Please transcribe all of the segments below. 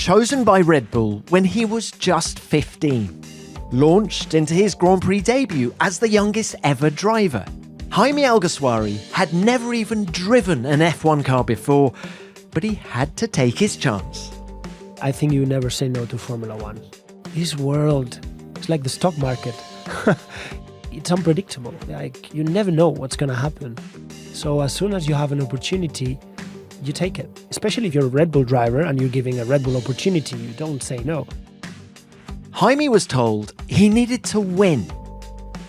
chosen by Red Bull when he was just 15. Launched into his Grand Prix debut as the youngest ever driver. Jaime Alguersuari had never even driven an F1 car before, but he had to take his chance. I think you never say no to Formula One. This world, it's like the stock market. It's unpredictable. Like, you never know what's going to happen. So as soon as you have an opportunity, you take it. Especially if you're a Red Bull driver and you're giving a Red Bull opportunity, you don't say no. Jaime was told he needed to win.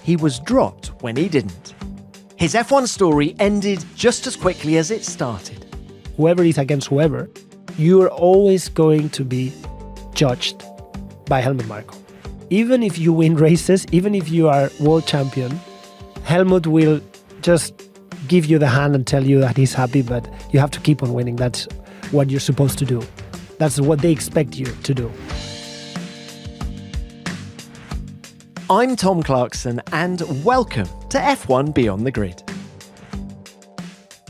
He was dropped when he didn't. His F1 story ended just as quickly as it started. Whoever is against whoever, you're always going to be judged by Helmut Marko. Even if you win races, even if you are world champion, Helmut will just give you the hand and tell you that he's happy, but you have to keep on winning. That's what you're supposed to do. That's what they expect you to do. I'm Tom Clarkson, and welcome to F1 Beyond the Grid.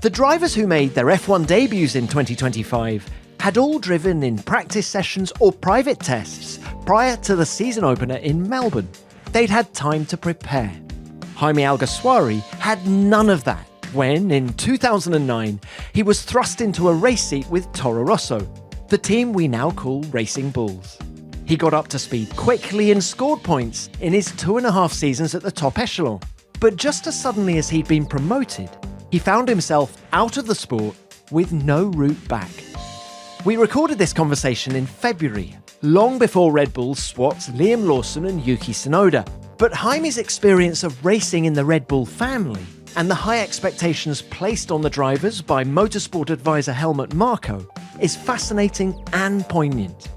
The drivers who made their F1 debuts in 2025 had all driven in practice sessions or private tests prior to the season opener in Melbourne. They'd had time to prepare. Jaime Alguersuari had none of that when, in 2009, he was thrust into a race seat with Toro Rosso, the team we now call Racing Bulls. He got up to speed quickly and scored points in his 2.5 seasons at the top echelon. But just as suddenly as he'd been promoted, he found himself out of the sport with no route back. We recorded this conversation in February, long before Red Bull swapped Liam Lawson and Yuki Tsunoda. But Jaime's experience of racing in the Red Bull family and the high expectations placed on the drivers by motorsport advisor Helmut Marko is fascinating and poignant.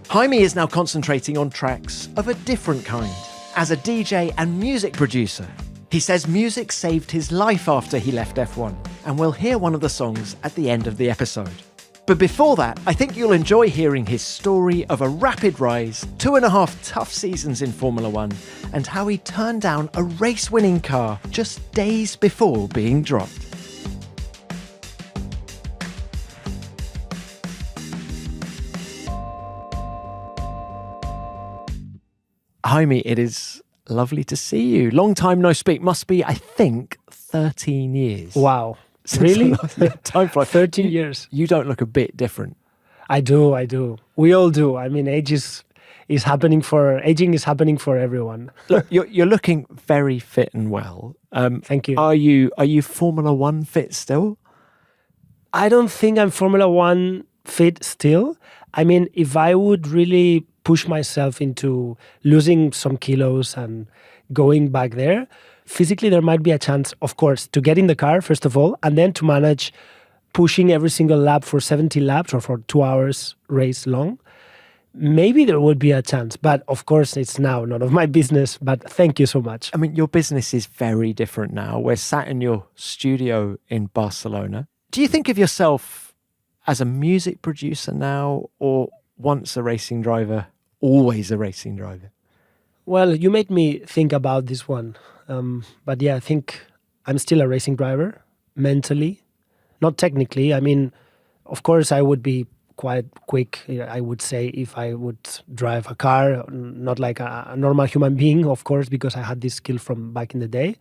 Jaime is now concentrating on tracks of a different kind. As a DJ and music producer, he says music saved his life after he left F1, and we'll hear one of the songs at the end of the episode. But before that, I think you'll enjoy hearing his story of a rapid rise, 2.5 tough seasons in Formula One, and how he turned down a race-winning car just days before being dropped. Jaime, it is lovely to see you. Long time no speak. Must be, I think, 13 years. Wow. Really? Time flies. 13 years. You don't look a bit different. I do. We all do. I mean, aging is happening for everyone. Look, you're looking very fit and well. Thank you. Are you Formula One fit still? I don't think I'm Formula One fit still. I mean, if I would really push myself into losing some kilos and going back there, physically there might be a chance, of course, to get in the car, first of all, and then to manage pushing every single lap for 70 laps or for 2 hours race long. Maybe there would be a chance, but of course it's now none of my business, but thank you so much. I mean, your business is very different now. We're sat in your studio in Barcelona. Do you think of yourself as a music producer now, or once a racing driver, always a racing driver? Well, you made me think about this one. But yeah, I think I'm still a racing driver, mentally, not technically. I mean, of course, I would be quite quick, I would say, if I would drive a car, not like a normal human being, of course, because I had this skill from back in the day.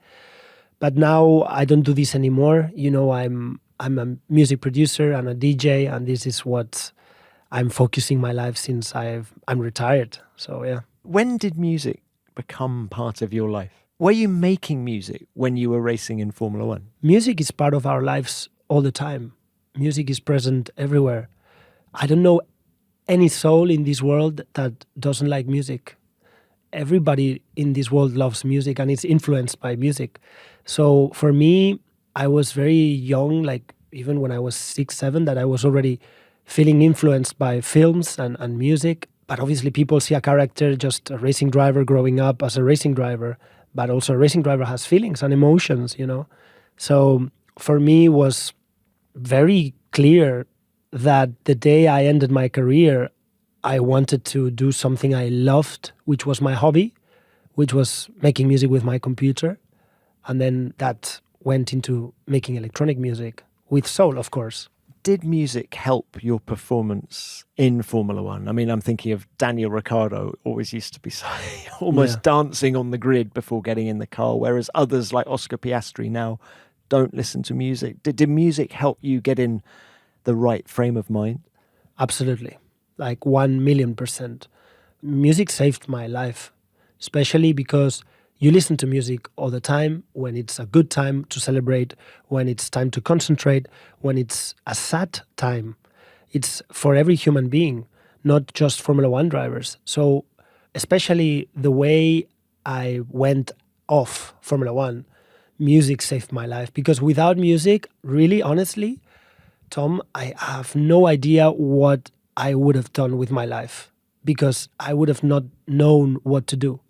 But now I don't do this anymore. You know, I'm a music producer and a DJ, and this is what I'm focusing my life since I'm retired. So, yeah. When did music become part of your life? Were you making music when you were racing in Formula One? Music is part of our lives all the time. Music is present everywhere. I don't know any soul in this world that doesn't like music. Everybody in this world loves music and is influenced by music. So for me, I was very young, like even when I was 6, 7, that I was already feeling influenced by films and music. But obviously people see a character, just a racing driver growing up as a racing driver. But also a racing driver has feelings and emotions, you know. So for me, it was very clear that the day I ended my career, I wanted to do something I loved, which was my hobby, which was making music with my computer. And then that went into making electronic music with soul, of course. Did music help your performance in Formula One? I mean, I'm thinking of Daniel Ricciardo, always used to be almost dancing on the grid before getting in the car, whereas others like Oscar Piastri now don't listen to music. Did music help you get in the right frame of mind? Absolutely. Like 1,000,000%. Music saved my life, especially because you listen to music all the time when it's a good time to celebrate, when it's time to concentrate, when it's a sad time. It's for every human being, not just Formula One drivers. So especially the way I went off Formula One, music saved my life. Because without music, really, honestly, Tom, I have no idea what I would have done with my life because I would have not known what to do.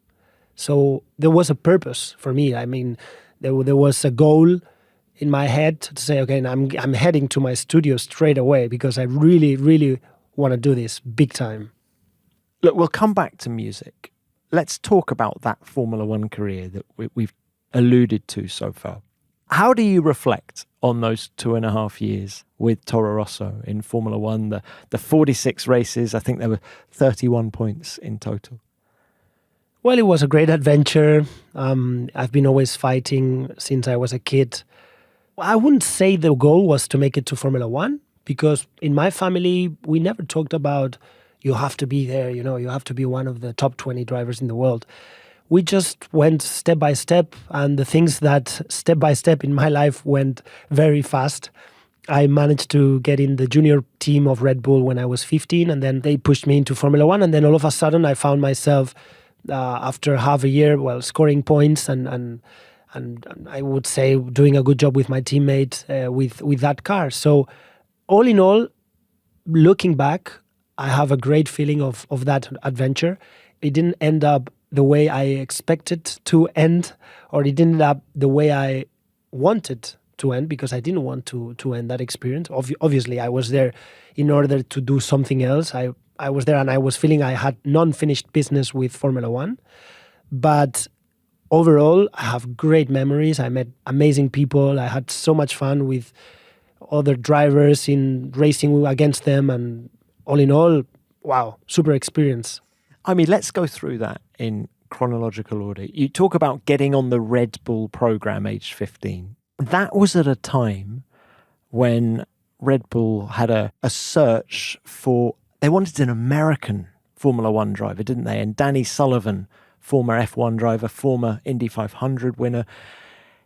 So there was a purpose for me. I mean, there was a goal in my head to say, okay, I'm heading to my studio straight away because I really, really want to do this big time. Look, we'll come back to music. Let's talk about that Formula One career that we've alluded to so far. How do you reflect on those 2.5 years with Toro Rosso in Formula One, the 46 races? I think there were 31 points in total. Well, it was a great adventure. I've been always fighting since I was a kid. I wouldn't say the goal was to make it to Formula One because in my family, we never talked about you have to be there, you have to be one of the top 20 drivers in the world. We just went step by step, and the things that step by step in my life went very fast. I managed to get in the junior team of Red Bull when I was 15, and then they pushed me into Formula One, and then all of a sudden I found myself after half a year, scoring points and I would say doing a good job with my teammate with that car. So all in all, looking back, I have a great feeling of that adventure. It didn't end up the way I expected to end, or it didn't end up the way I wanted to end because I didn't want to end that experience. Obviously, I was there in order to do something else. I was there and I was feeling I had non-finished business with Formula One. But overall, I have great memories. I met amazing people. I had so much fun with other drivers in racing against them. And all in all, wow, super experience. I mean, let's go through that in chronological order. You talk about getting on the Red Bull program age 15. That was at a time when Red Bull had a search for, they wanted an American Formula One driver, didn't they? And Danny Sullivan, former F1 driver, former Indy 500 winner,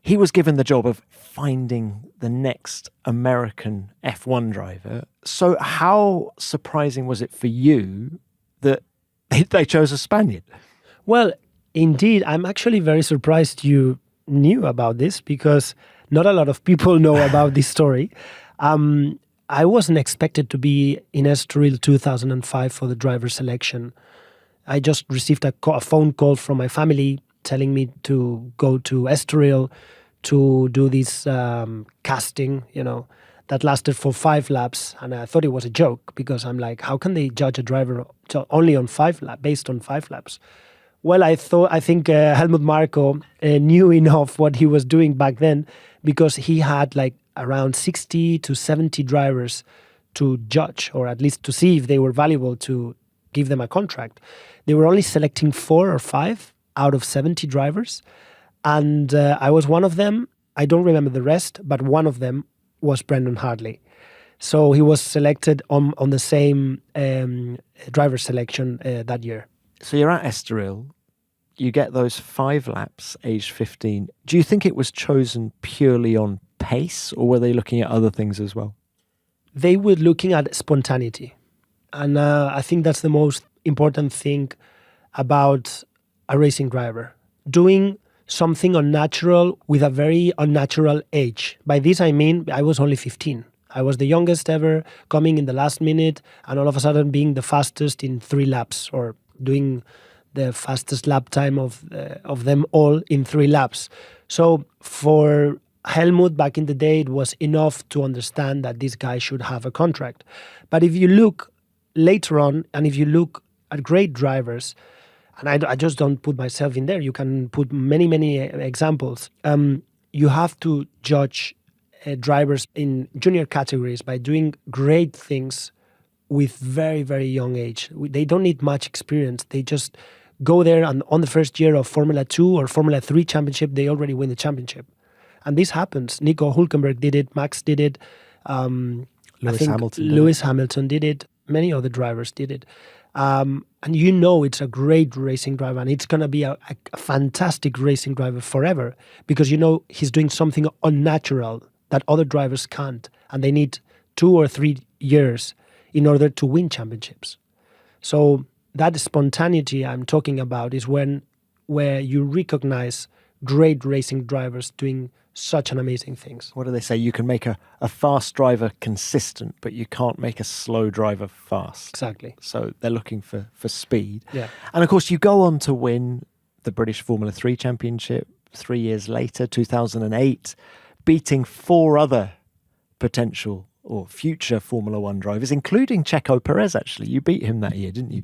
he was given the job of finding the next American F1 driver. So how surprising was it for you that they chose a Spaniard? Well, indeed, I'm actually very surprised you knew about this because not a lot of people know about this story. I wasn't expected to be in Estoril 2005 for the driver selection. I just received a phone call from my family telling me to go to Estoril to do this casting, that lasted for 5 laps. And I thought it was a joke because I'm like, how can they judge a driver only on 5 laps, based on 5 laps? Well, I think Helmut Marko knew enough what he was doing back then because he had like around 60 to 70 drivers to judge, or at least to see if they were valuable to give them a contract. They were only selecting 4 or 5 out of 70 drivers. And I was one of them. I don't remember the rest, but one of them was Brendan Hartley. So he was selected on the same driver selection that year. So you're at Estoril, you get those 5 laps, age 15. Do you think it was chosen purely on pace, or were they looking at other things as well? They were looking at spontaneity. And I think that's the most important thing about a racing driver. Doing something unnatural with a very unnatural age. By this I mean I was only 15. I was the youngest ever, coming in the last minute, and all of a sudden being the fastest in 3 laps, or doing the fastest lap time of them all in 3 laps. So for Helmut back in the day, it was enough to understand that this guy should have a contract. But if you look later on, and if you look at great drivers, and I just don't put myself in there, you can put many, many examples. You have to judge drivers in junior categories by doing great things with very, very young age. They don't need much experience. They just go there and on the first year of Formula 2 or Formula 3 championship, they already win the championship. And this happens. Nico Hülkenberg did it. Max did it. Lewis Hamilton did it. Many other drivers did it. And you know it's a great racing driver, and it's going to be a fantastic racing driver forever, because you know he's doing something unnatural that other drivers can't, and they need 2 or 3 years in order to win championships. So that spontaneity I'm talking about is where you recognize great racing drivers doing such an amazing things. What do they say? You can make a fast driver consistent, but you can't make a slow driver fast. Exactly. So they're looking for speed. Yeah. And of course, you go on to win the British Formula 3 Championship 3 years later, 2008, beating 4 other potential or future Formula 1 drivers, including Checo Perez, actually. You beat him that year, didn't you?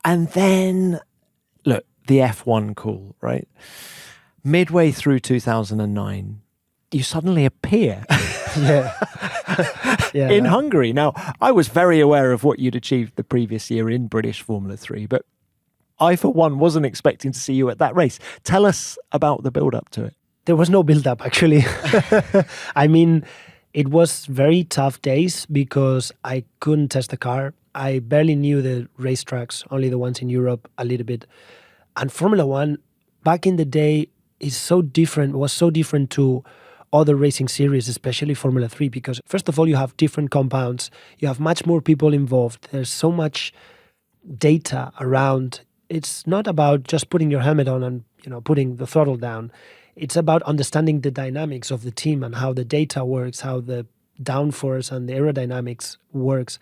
And then, look, the F1 call, right? Midway through 2009, you suddenly appear in Hungary. Now, I was very aware of what you'd achieved the previous year in British Formula 3, but I, for one, wasn't expecting to see you at that race. Tell us about the build-up to it. There was no build-up, actually. I mean, it was very tough days because I couldn't test the car. I barely knew the racetracks, only the ones in Europe, a little bit. And Formula 1, back in the day, was so different to other racing series, especially Formula 3, because first of all, you have different compounds, you have much more people involved, there's so much data around. It's not about just putting your helmet on and putting the throttle down. It's about understanding the dynamics of the team and how the data works, how the downforce and the aerodynamics works,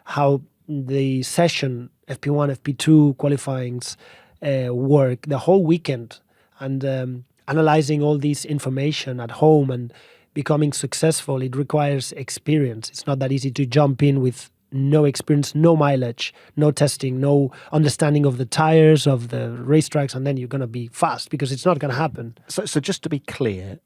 how the session, FP1, FP2 qualifyings work, the whole weekend. And analyzing all this information at home and becoming successful, it requires experience. It's not that easy to jump in with no experience, no mileage, no testing, no understanding of the tires, of the racetracks, and then you're going to be fast, because it's not going to happen. So just to be clear,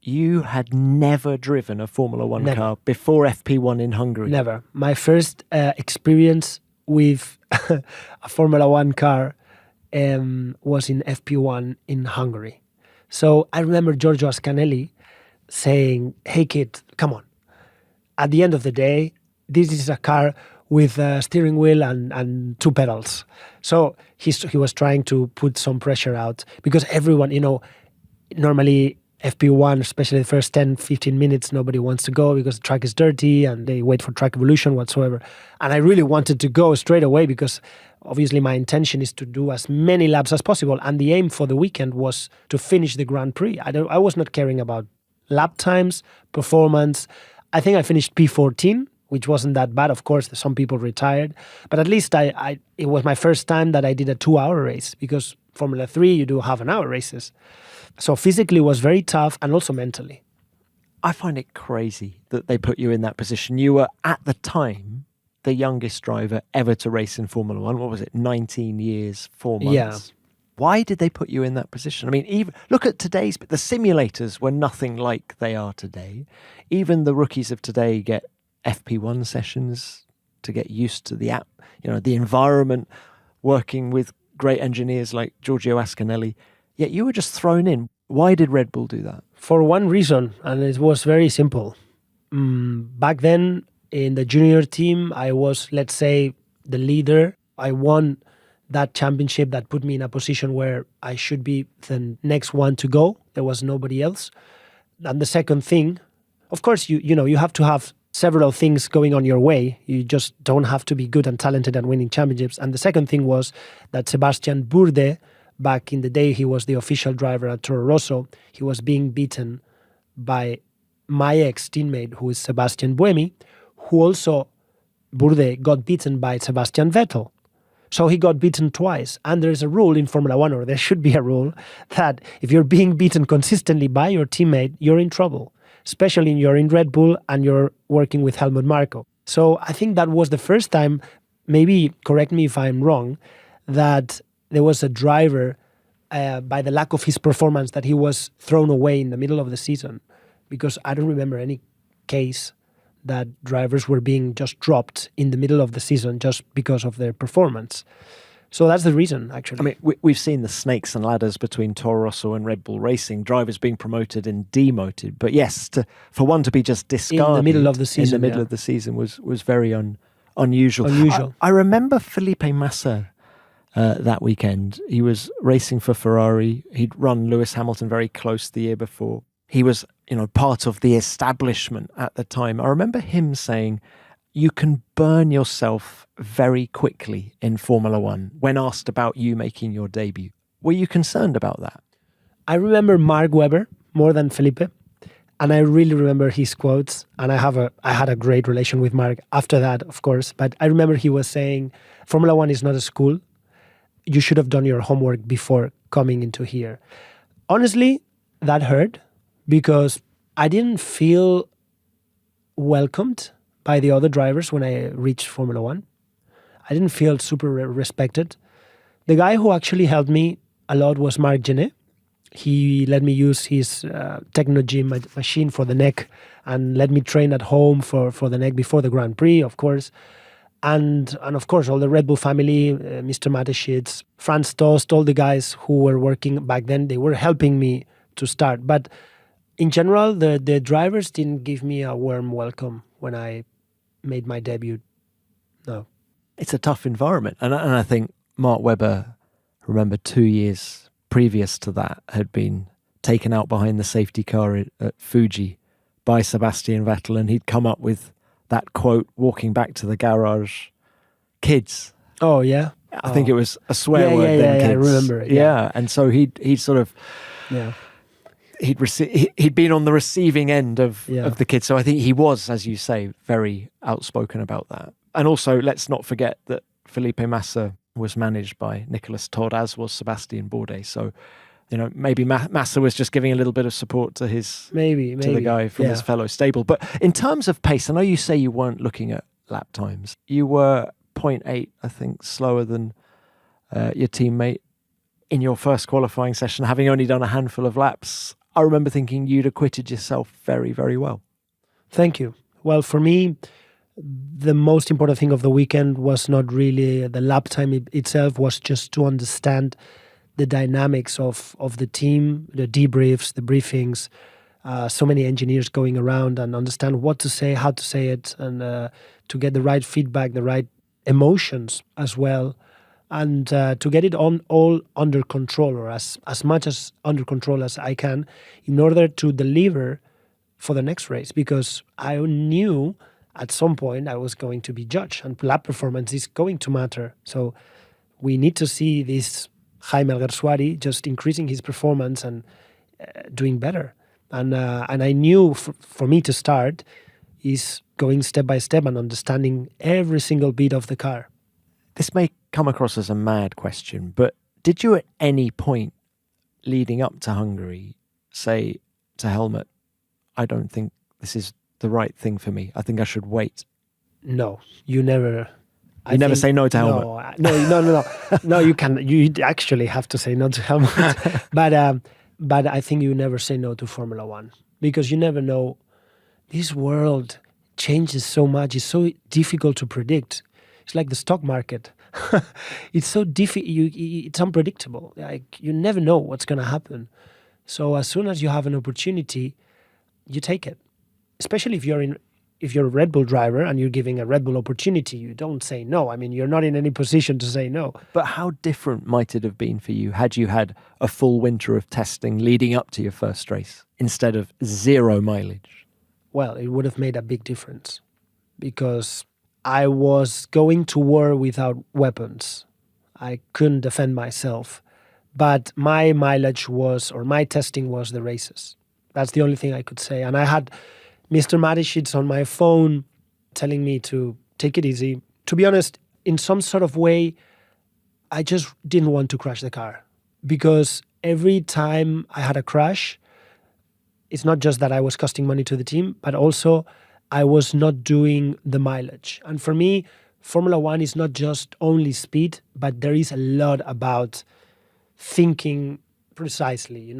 you had never driven a Formula 1 Never. car before FP1 in Hungary? Never. My first experience with a Formula 1 car was in FP1 in Hungary. So I remember Giorgio Ascanelli saying, "Hey kid, come on. At the end of the day, this is a car with a steering wheel and 2 pedals." So he was trying to put some pressure out, because everyone, normally FP1, especially the first 10, 15 minutes, nobody wants to go because the track is dirty and they wait for track evolution whatsoever. And I really wanted to go straight away, because obviously my intention is to do as many laps as possible. And the aim for the weekend was to finish the Grand Prix. I was not caring about lap times, performance. I think I finished P14, which wasn't that bad. Of course, some people retired. But at least it was my first time that I did a 2-hour race, because Formula 3, you do half-an-hour races. So physically it was very tough, and also mentally. I find it crazy that they put you in that position. You were, at the time, the youngest driver ever to race in Formula 1. What was it, 19 years, 4 months? Yeah. Why did they put you in that position? I mean, even look at today's, but the simulators were nothing like they are today. Even the rookies of today get FP1 sessions to get used to the app, the environment, working with great engineers like Giorgio Ascanelli. Yet you were just thrown in. Why did Red Bull do that? For one reason, and it was very simple. Back then, in the junior team, I was, let's say, the leader. I won that championship that put me in a position where I should be the next one to go. There was nobody else. And the second thing, of course, you have to have several things going on your way. You just don't have to be good and talented and winning championships. And the second thing was that Sebastian Bourdais, back in the day, he was the official driver at Toro Rosso. He was being beaten by my ex-teammate, who is Sebastian Buemi, who also, Bourdais, got beaten by Sebastian Vettel. So he got beaten twice. And there is a rule in Formula 1, or there should be a rule, that if you're being beaten consistently by your teammate, you're in trouble. Especially if you're in Red Bull and you're working with Helmut Marko. So I think that was the first time, maybe correct me if I'm wrong, that there was a driver, by the lack of his performance, that he was thrown away in the middle of the season. because I don't remember any case that drivers were being just dropped in the middle of the season just because of their performance. So that's the reason, actually. I mean, we've seen the snakes and ladders between Toro Rosso and Red Bull Racing, drivers being promoted and demoted. But yes, for one to be just discarded in the middle of the season, of the season was very unusual. Unusual. I remember Felipe Massa that weekend. He was racing for Ferrari. He'd run Lewis Hamilton very close the year before. He was, part of the establishment at the time. I remember him saying, you can burn yourself very quickly in Formula One when asked about you making your debut. Were you concerned about that? I remember Mark Webber more than Felipe, and I really remember his quotes. And I had a great relation with Mark after that, of course. But I remember he was saying, Formula One is not a school. You should have done your homework before coming into here. Honestly, that hurt because I didn't feel welcomed by the other drivers when I reached Formula One. I didn't feel super respected. The guy who actually helped me a lot was Marc Genet. He let me use his Techno-Gym machine for the neck and let me train at home for the neck before the Grand Prix, of course. And of course, all the Red Bull family, Mr. Mateschitz, Franz Tost, all the guys who were working back then, they were helping me to start. But in general, the drivers didn't give me a warm welcome when I made my debut. No. It's a tough environment. And I think Mark Webber, remember 2 years previous to that, had been taken out behind the safety car at Fuji by Sebastian Vettel, and he'd come up with that quote walking back to the garage, kids. Oh, yeah? I think it was a swear word then, kids. Yeah, I remember it. Yeah, and so he'd sort of... Yeah. He'd been on the receiving end of the kids. So I think he was, as you say, very outspoken about that. And also, let's not forget that Felipe Massa was managed by Nicolas Todd, as was Sebastian Bourdais. So, maybe Massa was just giving a little bit of support to his to the guy from his fellow stable. But in terms of pace, I know you say you weren't looking at lap times. You were 0.8, I think, slower than your teammate in your first qualifying session, having only done a handful of laps. I remember thinking you'd acquitted yourself very, very well. Thank you. Well, for me, the most important thing of the weekend was not really the lap time itself, was just to understand the dynamics of the team, the debriefs, the briefings, so many engineers going around, and understand what to say, how to say it, and to get the right feedback, the right emotions as well. And to get it all under control, or as much as under control as I can, in order to deliver for the next race. Because I knew at some point I was going to be judged, and lap performance is going to matter. So we need to see this Jaime Alguersuari just increasing his performance and doing better. And I knew for me to start is going step by step and understanding every single bit of the car. This may come across as a mad question, but did you at any point leading up to Hungary say to Helmut, I don't think this is the right thing for me. I think I should wait? No, you never. You never say no to Helmut? No. No, you can. You actually have to say no to Helmut. But I think you never say no to Formula One, because you never know. This world changes so much. It's so difficult to predict. It's like the stock market. It's so it's unpredictable. Like, you never know what's going to happen. So as soon as you have an opportunity, you take it. Especially if you're a Red Bull driver and you're giving a Red Bull opportunity, you don't say no. I mean, you're not in any position to say no. But how different might it have been for you had you had a full winter of testing leading up to your first race instead of 0 mileage? Well, it would have made a big difference, because I was going to war without weapons. I couldn't defend myself. But my mileage my testing was the races. That's the only thing I could say. And I had Mr. Mateschitz on my phone telling me to take it easy. To be honest, in some sort of way, I just didn't want to crash the car. Because every time I had a crash, it's not just that I was costing money to the team, but also I was not doing the mileage. And for me, Formula One is not just only speed, but there is a lot about thinking precisely.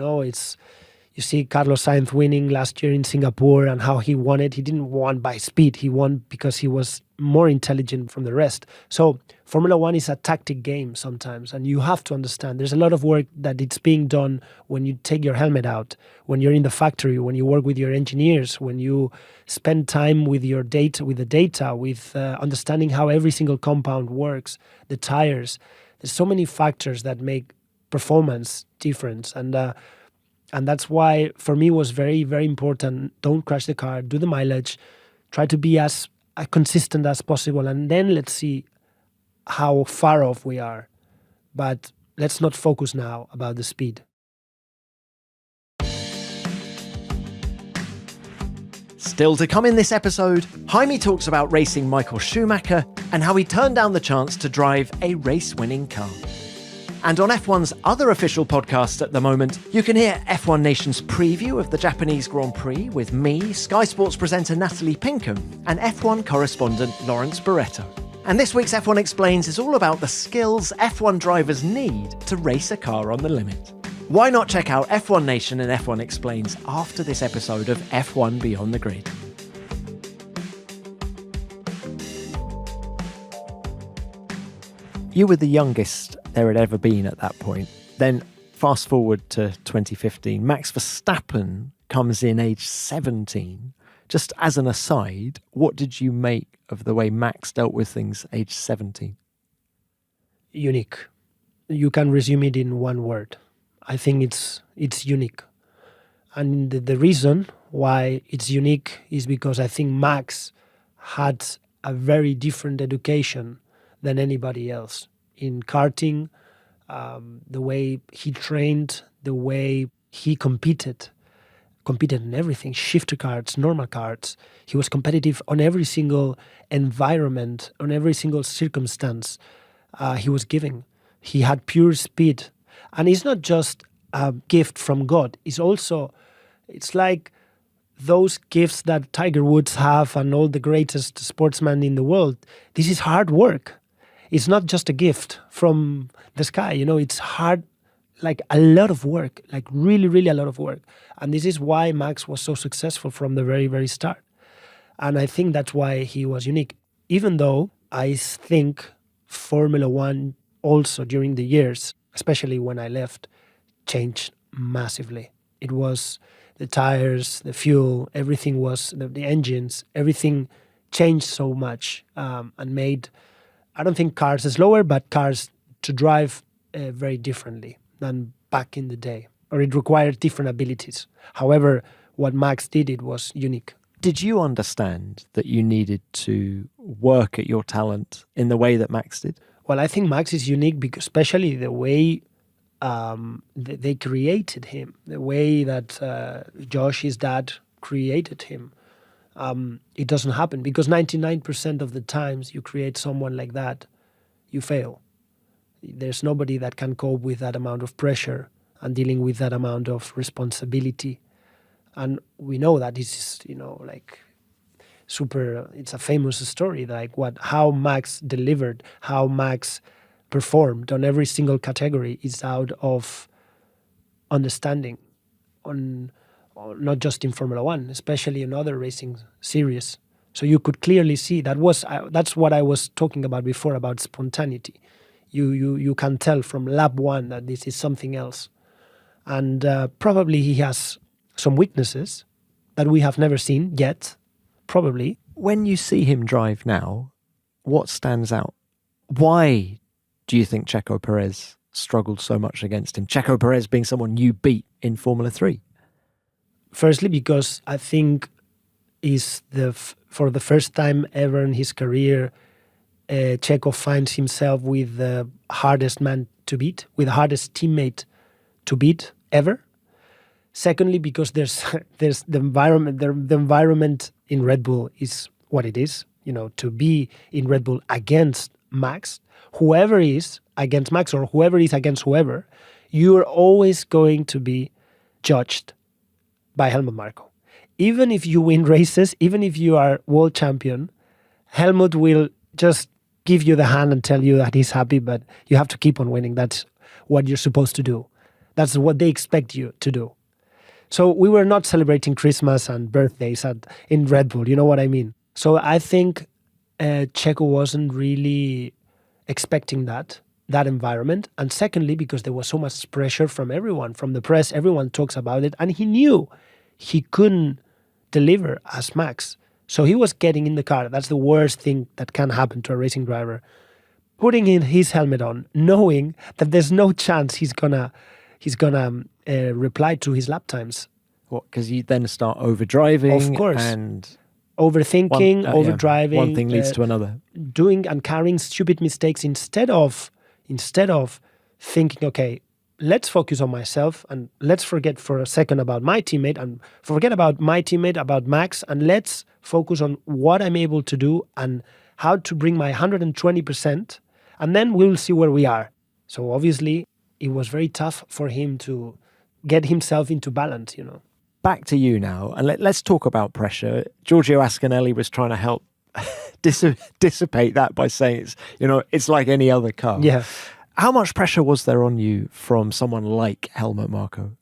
You see Carlos Sainz winning last year in Singapore and how he won it. He didn't win by speed. He won because he was more intelligent from the rest. So Formula One is a tactic game sometimes, and you have to understand there's a lot of work that it's being done when you take your helmet out, when you're in the factory, when you work with your engineers, when you spend time with your data, with understanding how every single compound works, the tires. There's so many factors that make performance different, and that's why, for me, it was very, very important. Don't crash the car, do the mileage, try to be as consistent as possible, and then let's see how far off we are. But let's not focus now about the speed. Still to come in this episode, Jaime talks about racing Michael Schumacher and how he turned down the chance to drive a race-winning car. And on F1's other official podcasts at the moment, you can hear F1 Nation's preview of the Japanese Grand Prix with me, Sky Sports presenter Natalie Pinkham, and F1 correspondent Lawrence Barretto. And this week's F1 Explains is all about the skills F1 drivers need to race a car on the limit. Why not check out F1 Nation and F1 Explains after this episode of F1 Beyond the Grid? You were the youngest there had ever been at that point. Then fast forward to 2015, Max Verstappen comes in age 17. Just as an aside, what did you make of the way Max dealt with things age 17? Unique. You can resume it in one word. I think it's unique. And the reason why it's unique is because I think Max had a very different education than anybody else in karting, the way he trained, the way he competed in everything, shifter karts, normal karts. He was competitive on every single environment, on every single circumstance he was giving. He had pure speed. And it's not just a gift from God. It's like those gifts that Tiger Woods have and all the greatest sportsmen in the world. This is hard work. It's not just a gift from the sky. It's hard, like a lot of work, like really, really a lot of work. And this is why Max was so successful from the very, very start. And I think that's why he was unique. Even though I think Formula One also during the years, especially when I left, changed massively. It was the tires, the fuel, everything was, the engines, everything changed so much and made, I don't think cars slower, but cars to drive very differently than back in the day, or it required different abilities. However, what Max did, it was unique. Did you understand that you needed to work at your talent in the way that Max did? Well, I think Max is unique because especially the way they created him, the way that Josh, his dad, created him. It doesn't happen because 99% of the times you create someone like that, you fail. There's nobody that can cope with that amount of pressure and dealing with that amount of responsibility. And we know that this is, like super, it's a famous story, like how Max delivered, how Max performed on every single category is out of understanding not just in Formula One, especially in other racing series. So you could clearly see that's what I was talking about before about spontaneity. You can tell from lap one that this is something else. And probably he has some weaknesses that we have never seen yet, probably. When you see him drive now, what stands out? Why do you think Checo Perez struggled so much against him? Checo Perez being someone you beat in Formula 3. Firstly, because I think for the first time ever in his career, Checo finds himself with the hardest man to beat, with the hardest teammate to beat ever. Secondly, because there's the environment. The environment in Red Bull is what it is. To be in Red Bull against Max, whoever is against Max or whoever is against whoever, you are always going to be judged by Helmut Marko. Even if you win races, even if you are world champion, Helmut will just give you the hand and tell you that he's happy, but you have to keep on winning. That's what you're supposed to do. That's what they expect you to do. So we were not celebrating Christmas and birthdays in Red Bull, you know what I mean? So I think Checo wasn't really expecting that environment. And secondly, because there was so much pressure from everyone, from the press, everyone talks about it. And he knew he couldn't deliver as Max. So he was getting in the car. That's the worst thing that can happen to a racing driver. Putting in his helmet on, knowing that there's no chance he's gonna reply to his lap times. What? Because you then start overdriving, of course, and overthinking, overdriving. Yeah. One thing leads to another. Doing and carrying stupid mistakes instead of thinking, okay, let's focus on myself and let's forget for a second about my teammate and forget about my teammate, about Max, and let's focus on what I'm able to do and how to bring my 120%, and then we'll see where we are. So obviously, it was very tough for him to get himself into balance, you know. Back to you now, and let's talk about pressure. Giorgio Ascanelli was trying to help dissipate that by saying it's like any other car. Yeah. How much pressure was there on you from someone like Helmut Marko?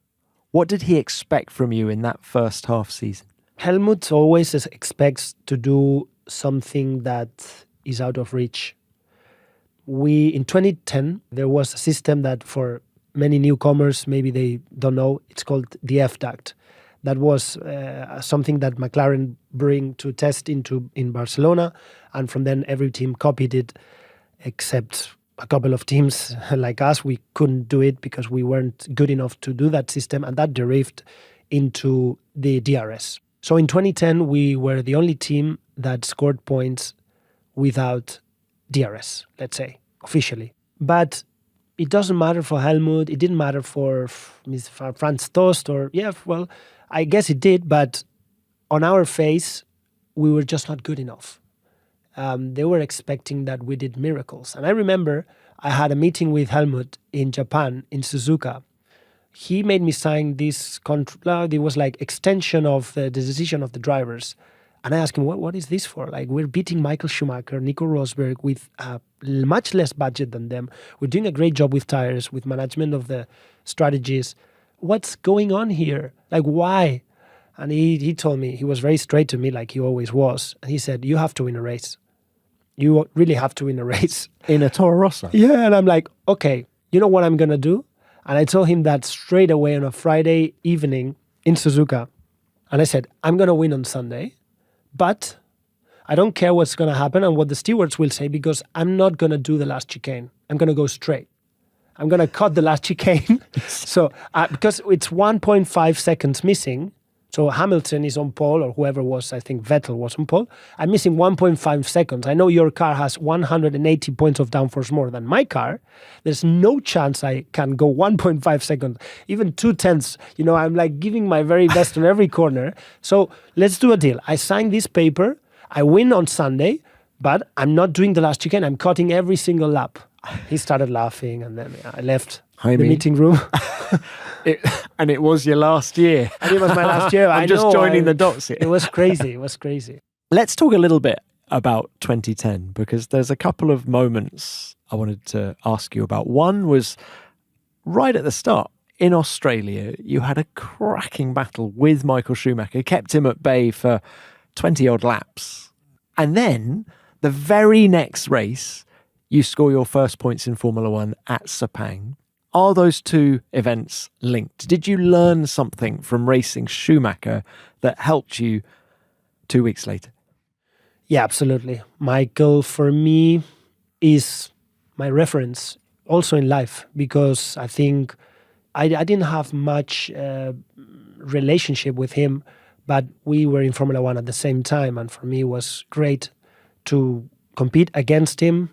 What did he expect from you in that first half season? Helmut always expects to do something that is out of reach. In 2010, there was a system that for many newcomers, maybe they don't know, it's called the F-duct. That was something that McLaren bring to test in Barcelona, and from then every team copied it, except a couple of teams like us. We couldn't do it because we weren't good enough to do that system, and that derived into the DRS. So in 2010, we were the only team that scored points without DRS, let's say, officially. But it doesn't matter for Helmut, it didn't matter for Franz Tost, I guess it did, but on our face, we were just not good enough. They were expecting that we did miracles. And I remember I had a meeting with Helmut in Japan, in Suzuka. He made me sign this contract. It was like extension of the decision of the drivers. And I asked him, what is this for? Like, we're beating Michael Schumacher, Nico Rosberg with a much less budget than them. We're doing a great job with tires, with management of the strategies. What's going on here? Like, why? And he told me, he was very straight to me like he always was. And he said, you have to win a race. You really have to win a race. In a Toro Rosso? Yeah, and I'm like, okay, you know what I'm going to do? And I told him that straight away on a Friday evening in Suzuka. And I said, I'm going to win on Sunday, but I don't care what's going to happen and what the stewards will say, because I'm not going to do the last chicane. I'm going to go straight. I'm going to cut the last chicane. So because it's 1.5 seconds missing, so Hamilton is on pole, or whoever was, I think Vettel was on pole. I'm missing 1.5 seconds. I know your car has 180 points of downforce more than my car. There's no chance I can go 1.5 seconds, even 2/10. I'm like giving my very best on every corner. So let's do a deal. I sign this paper. I win on Sunday, but I'm not doing the last chicane. I'm cutting every single lap. He started laughing, and then I left the meeting room. And it was your last year. And it was my last year. I'm just joining the dots here. It was crazy. It was crazy. Let's talk a little bit about 2010, because there's a couple of moments I wanted to ask you about. One was right at the start. In Australia, you had a cracking battle with Michael Schumacher, kept him at bay for 20-odd laps. And then the very next race, you score your first points in Formula One at Sepang. Are those two events linked? Did you learn something from racing Schumacher that helped you 2 weeks later? Yeah, absolutely. Michael, for me, is my reference also in life, because I think I didn't have much relationship with him, but we were in Formula One at the same time. And for me, it was great to compete against him.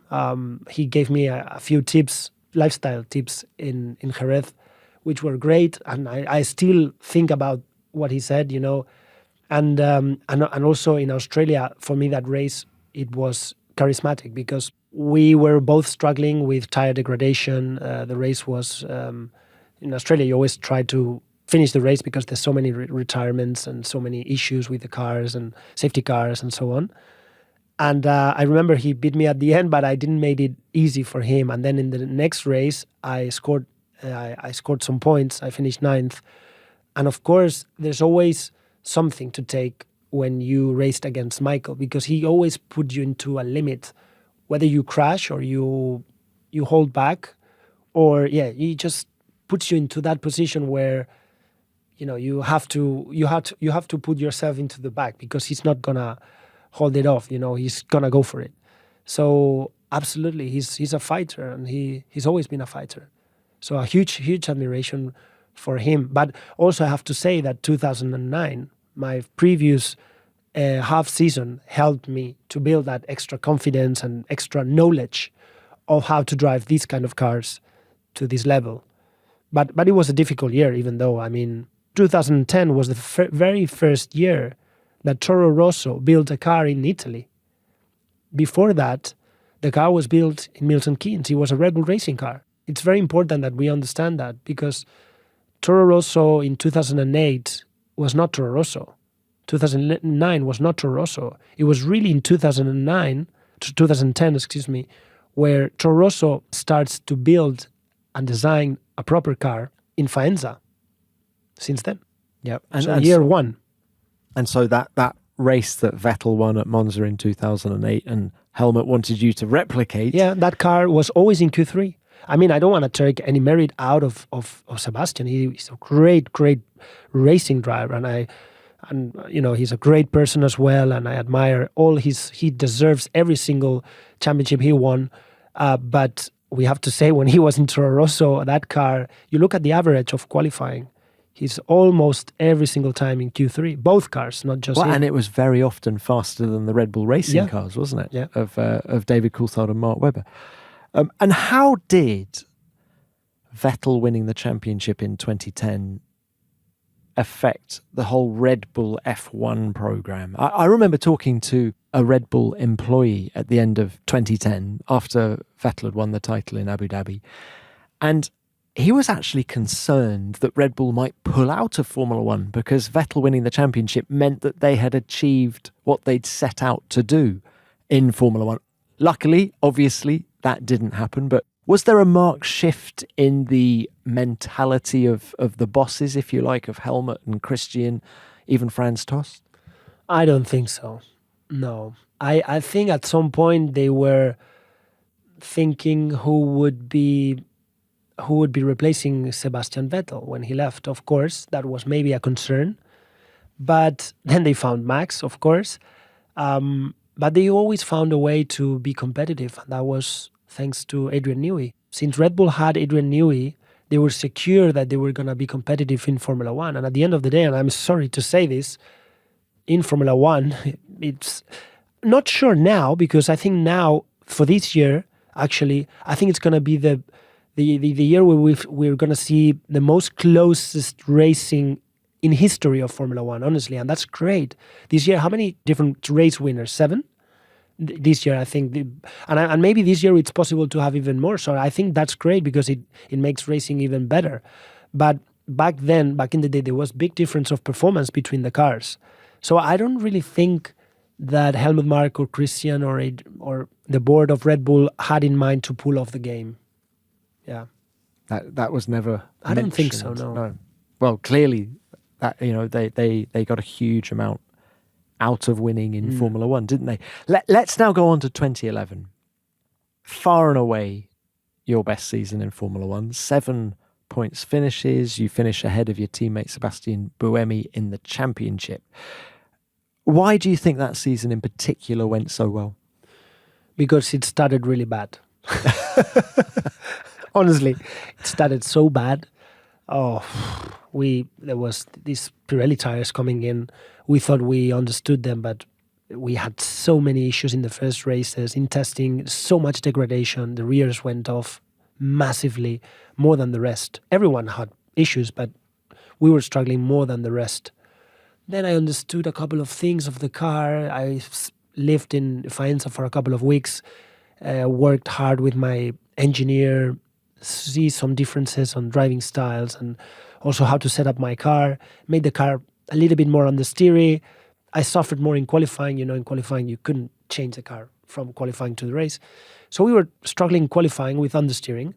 He gave me a few tips, lifestyle tips in Jerez, which were great. And I still think about what he said, And also in Australia, for me, that race, it was charismatic because we were both struggling with tire degradation. The race was, in Australia, you always try to finish the race because there's so many retirements and so many issues with the cars and safety cars and so on. And I remember he beat me at the end, but I didn't make it easy for him. And then in the next race, I scored some points. I finished 9th. And of course, there's always something to take when you raced against Michael, because he always put you into a limit, whether you crash or you hold back, or he just puts you into that position where you have to put yourself into the back, because he's not gonna hold it off. He's gonna go for it. So absolutely, he's a fighter, and he's always been a fighter. So a huge admiration for him. But also I have to say that 2009, my previous half season, helped me to build that extra confidence and extra knowledge of how to drive these kind of cars to this level. But it was a difficult year, even though, 2010 was the very first year that Toro Rosso built a car in Italy. Before that, the car was built in Milton Keynes. It was a Red Bull racing car. It's very important that we understand that, because Toro Rosso in 2008 was not Toro Rosso. 2009 was not Toro Rosso. It was really in 2010, where Toro Rosso starts to build and design a proper car in Faenza. Since then. Yeah. And year one. And so that race that Vettel won at Monza in 2008 and Helmut wanted you to replicate. Yeah, that car was always in Q3. I don't want to take any merit out of Sebastian. He's a great racing driver, and he's a great person as well, and I admire he deserves every single championship he won. But we have to say, when he was in Toro Rosso, that car, you look at the average of qualifying, he's almost every single time in Q3. Both cars, not just him. And it was very often faster than the Red Bull racing cars, wasn't it? Yeah. Of David Coulthard and Mark Webber. And how did Vettel winning the championship in 2010 affect the whole Red Bull F1 program? I remember talking to a Red Bull employee at the end of 2010 after Vettel had won the title in Abu Dhabi. And he was actually concerned that Red Bull might pull out of Formula One, because Vettel winning the championship meant that they had achieved what they'd set out to do in Formula One. Luckily, obviously, that didn't happen. But was there a marked shift in the mentality of the bosses, if you like, of Helmut and Christian, even Franz Tost? I don't think so. No. I think at some point they were thinking who would be replacing Sebastian Vettel when he left. Of course, that was maybe a concern. But then they found Max, of course. But they always found a way to be competitive. And that was thanks to Adrian Newey. Since Red Bull had Adrian Newey, they were secure that they were going to be competitive in Formula One. And at the end of the day, and I'm sorry to say this, in Formula One, it's not sure now, because I think now, for this year, actually, I think it's going to be the year where we're going to see the most closest racing in history of Formula One, honestly, and that's great. This year, how many different race winners? 7? This year, I think, and maybe this year it's possible to have even more. So I think that's great, because it makes racing even better. But back in the day, there was big difference of performance between the cars. So I don't really think that Helmut Marko or Christian or the board of Red Bull had in mind to pull off the game. Yeah, that was never. I don't think so. No. Well, clearly, that they got a huge amount out of winning in Formula One, didn't they? Let's now go on to 2011. Far and away your best season in Formula One. 7 points finishes. You finish ahead of your teammate Sebastian Buemi in the championship. Why do you think that season in particular went so well? Because it started really bad. Honestly, it started so bad. There was these Pirelli tires coming in. We thought we understood them, but we had so many issues in the first races, in testing, so much degradation. The rears went off massively, more than the rest. Everyone had issues, but we were struggling more than the rest. Then I understood a couple of things of the car. I lived in Faenza for a couple of weeks, worked hard with my engineer, see some differences on driving styles and also how to set up my car, made the car a little bit more understeery. I suffered more in qualifying. In qualifying, you couldn't change the car from qualifying to the race. So we were struggling qualifying with understeering.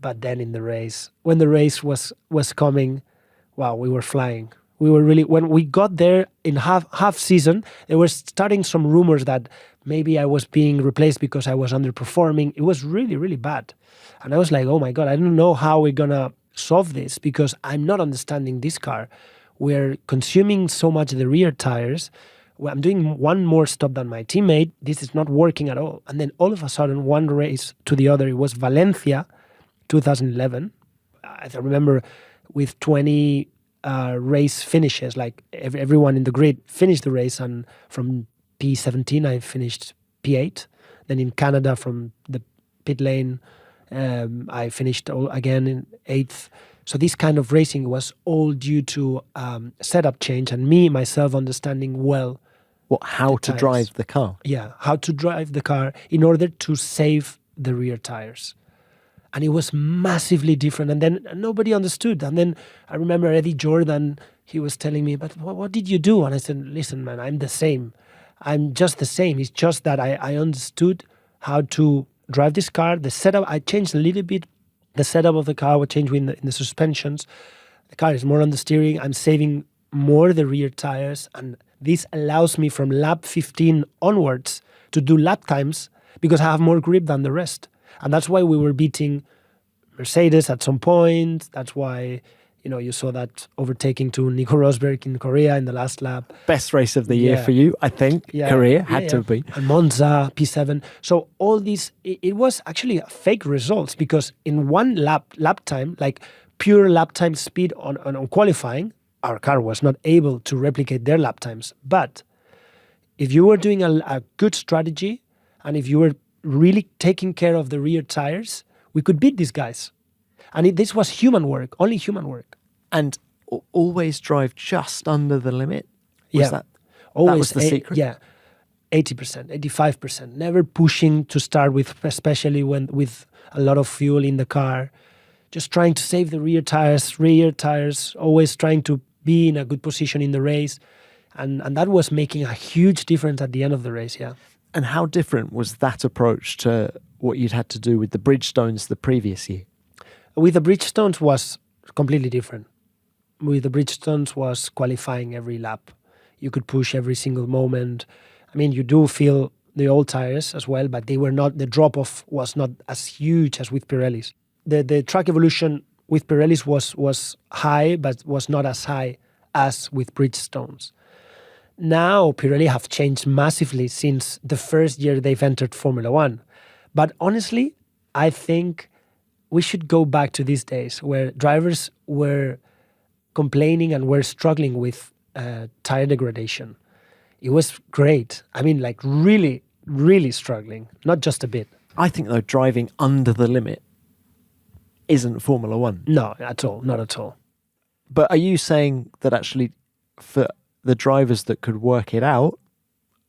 But then in the race, when the race was coming, wow, we were flying. We were really, when we got there in half season, there were starting some rumors that maybe I was being replaced because I was underperforming. It was really, really bad. And I was like, oh my God, I don't know how we're going to solve this because I'm not understanding this car. We're consuming so much the rear tires. Well, I'm doing one more stop than my teammate. This is not working at all. And then all of a sudden, one race to the other, it was Valencia, 2011. I remember with 20 race finishes, like everyone in the grid finished the race, and from P17 I finished P8. Then in Canada from the pit lane I finished again in 8th. So this kind of racing was all due to setup change and me myself understanding well how to drive the car. Yeah, how to drive the car in order to save the rear tires. And it was massively different. And then nobody understood. And then I remember Eddie Jordan, he was telling me, but what did you do? And I said, listen, man, I'm the same. I'm just the same. It's just that I understood how to drive this car. The setup, I changed a little bit. The setup of the car was changed in the suspensions. The car is more on the steering. I'm saving more the rear tires. And this allows me from lap 15 onwards to do lap times because I have more grip than the rest. And that's why we were beating Mercedes at some point. That's why, you saw that overtaking to Nico Rosberg in Korea in the last lap. Best race of the year for you, I think. Korea had to be. And Monza, P7. So all these, it was actually fake results because in one lap time, like pure lap time speed on qualifying, our car was not able to replicate their lap times. But if you were doing a good strategy and if you were really taking care of the rear tires, we could beat these guys. And this was human work, only human work. And always drive just under the limit? That was the secret? Yeah, 80%, 85%. Never pushing to start with, especially when with a lot of fuel in the car. Just trying to save the rear tires, always trying to be in a good position in the race. And that was making a huge difference at the end of the race, yeah. And how different was that approach to what you'd had to do with the Bridgestones the previous year? With the Bridgestones was completely different. With the Bridgestones was qualifying every lap. You could push every single moment. I mean, you do feel the old tires as well, but they were not. The drop-off was not as huge as with Pirellis. The track evolution with Pirellis was high, but was not as high as with Bridgestones. Now, Pirelli have changed massively since the first year they've entered Formula One. But honestly, I think we should go back to these days where drivers were complaining and were struggling with tire degradation. It was great. I mean, like really, really struggling, not just a bit. I think, though, driving under the limit isn't Formula One. No, at all, not at all. But are you saying that actually for the drivers that could work it out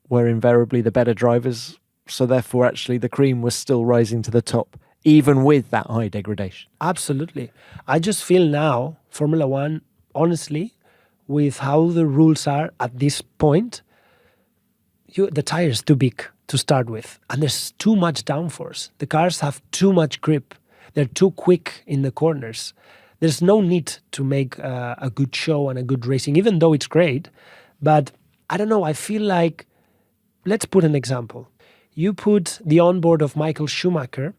were invariably the better drivers, so therefore actually the cream was still rising to the top, even with that high degradation? Absolutely. I just feel now, Formula One, honestly, with how the rules are at this point, the tire is too big to start with, and there's too much downforce. The cars have too much grip. They're too quick in the corners. There's no need to make a good show and a good racing, even though it's great. But I don't know, I feel like, let's put an example. You put the onboard of Michael Schumacher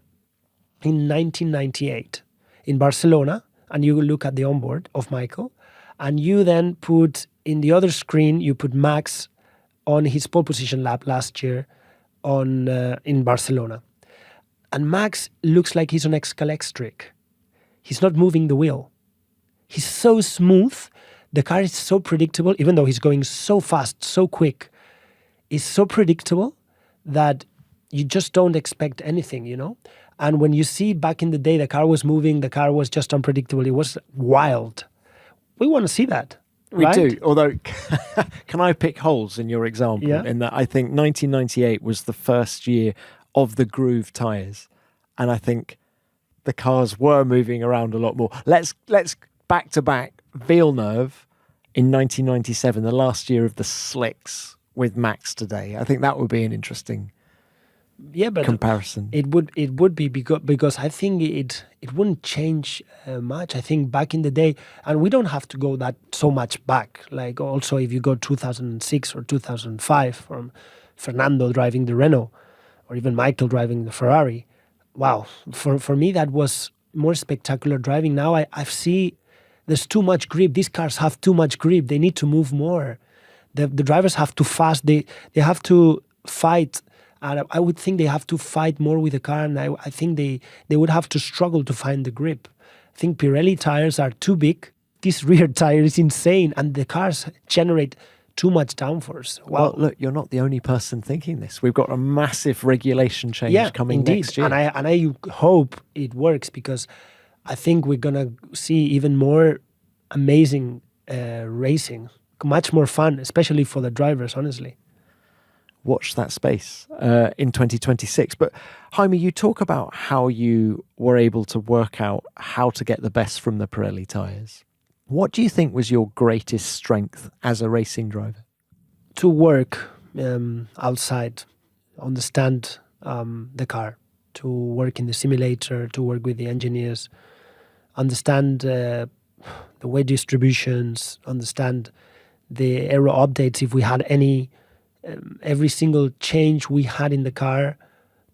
in 1998 in Barcelona, and you look at the onboard of Michael, and you then put in the other screen, you put Max on his pole position lap last year in Barcelona. And Max looks like he's on Excalectric. He's not moving the wheel. He's so smooth. The car is so predictable, even though he's going so fast, so quick. It's so predictable that you just don't expect anything, And when you see back in the day, the car was moving, the car was just unpredictable. It was wild. We want to see that. We do. Although, can I pick holes in your example? Yeah. In that I think 1998 was the first year of the groove tyres. And I think the cars were moving around a lot more. Let's back to back Villeneuve in 1997, the last year of the slicks with Max today. I think that would be an interesting Yeah, but comparison. it would be because I think it wouldn't change much. I think back in the day, and we don't have to go that so much back. Like also if you go 2006 or 2005 from Fernando driving the Renault, or even Michael driving the Ferrari. Wow, for me that was more spectacular driving. Now I see there's too much grip. These cars have too much grip. They need to move more. The drivers have to fast. They have to fight. And I would think they have to fight more with the car, and I think they would have to struggle to find the grip. I think Pirelli tires are too big. This rear tire is insane, and the cars generate too much downforce. Wow. Well, look, you're not the only person thinking this. We've got a massive regulation change coming next year. And I hope it works, because I think we're going to see even more amazing racing, much more fun, especially for the drivers, honestly. Watch that space in 2026. But Jaime, you talk about how you were able to work out how to get the best from the Pirelli tyres. What do you think was your greatest strength as a racing driver? To work outside, understand the car, to work in the simulator, to work with the engineers, understand the weight distributions, understand the aero updates if we had any. Every single change we had in the car,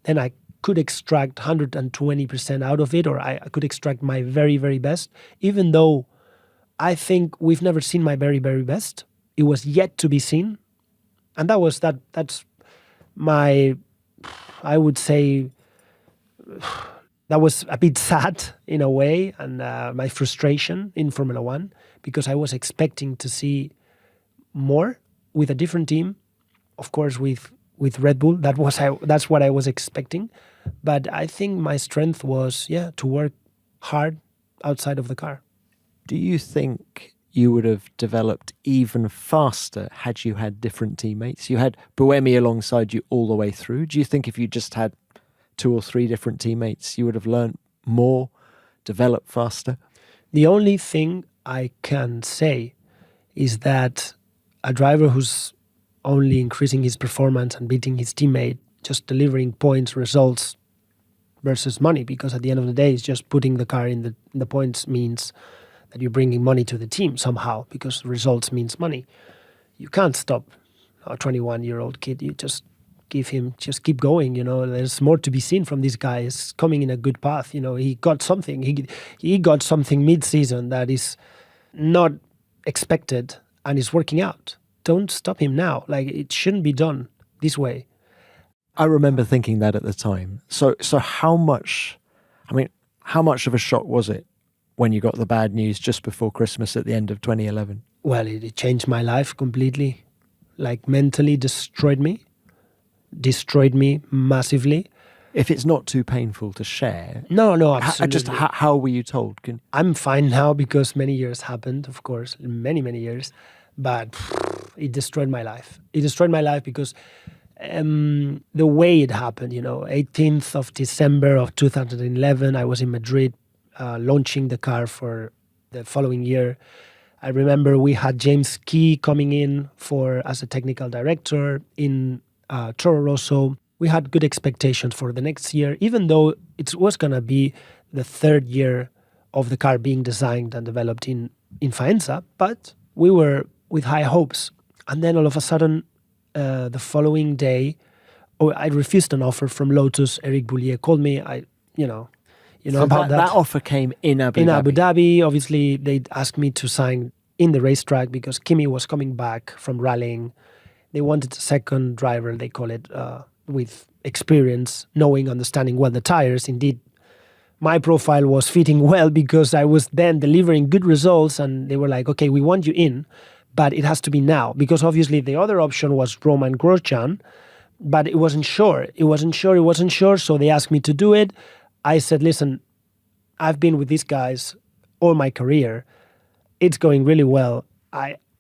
then I could extract 120% out of it, or I could extract my very, very best, even though I think we've never seen my very, very best. It was yet to be seen. And that's my, I would say, that was a bit sad in a way, and my frustration in Formula One, because I was expecting to see more with a different team. Of course, with Red Bull, that's what I was expecting. But I think my strength was, to work hard outside of the car. Do you think you would have developed even faster had you had different teammates? You had Buemi alongside you all the way through. Do you think if you just had 2 or 3 different teammates, you would have learned more, developed faster? The only thing I can say is that a driver who's only increasing his performance and beating his teammate, just delivering points, results versus money, because at the end of the day, it's just putting the car in the points means that you're bringing money to the team somehow, because results means money. You can't stop a 21-year-old kid. You just just keep going. There's more to be seen from this guy. He's coming in a good path. He got something. He got something mid-season that is not expected and is working out. Don't stop him now. Like, it shouldn't be done this way. I remember thinking that at the time. So how much of a shock was it when you got the bad news just before Christmas at the end of 2011? Well, it changed my life completely. Like, mentally destroyed me massively. If it's not too painful to share. No, absolutely. How were you told? I'm fine now, because many years happened, of course, many, many years. But it destroyed my life. It destroyed my life because the way it happened, 18th of December of 2011, I was in Madrid launching the car for the following year. I remember we had James Key coming in as a technical director in Toro Rosso. We had good expectations for the next year, even though it was going to be the 3rd year of the car being designed and developed in Faenza. But we were with high hopes. And then all of a sudden, the following day, I refused an offer from Lotus. Eric Boulier called me. So about that. That offer came in Abu Dhabi. In Abu Dhabi, obviously, they asked me to sign in the racetrack because Kimi was coming back from rallying. They wanted a second driver, they call it, with experience, knowing, understanding well the tires. Indeed, my profile was fitting well because I was then delivering good results, and they were like, okay, we want you in, but it has to be now, because obviously the other option was Roman Grosjean, but it wasn't sure. So they asked me to do it. I said, listen, I've been with these guys all my career. It's going really well.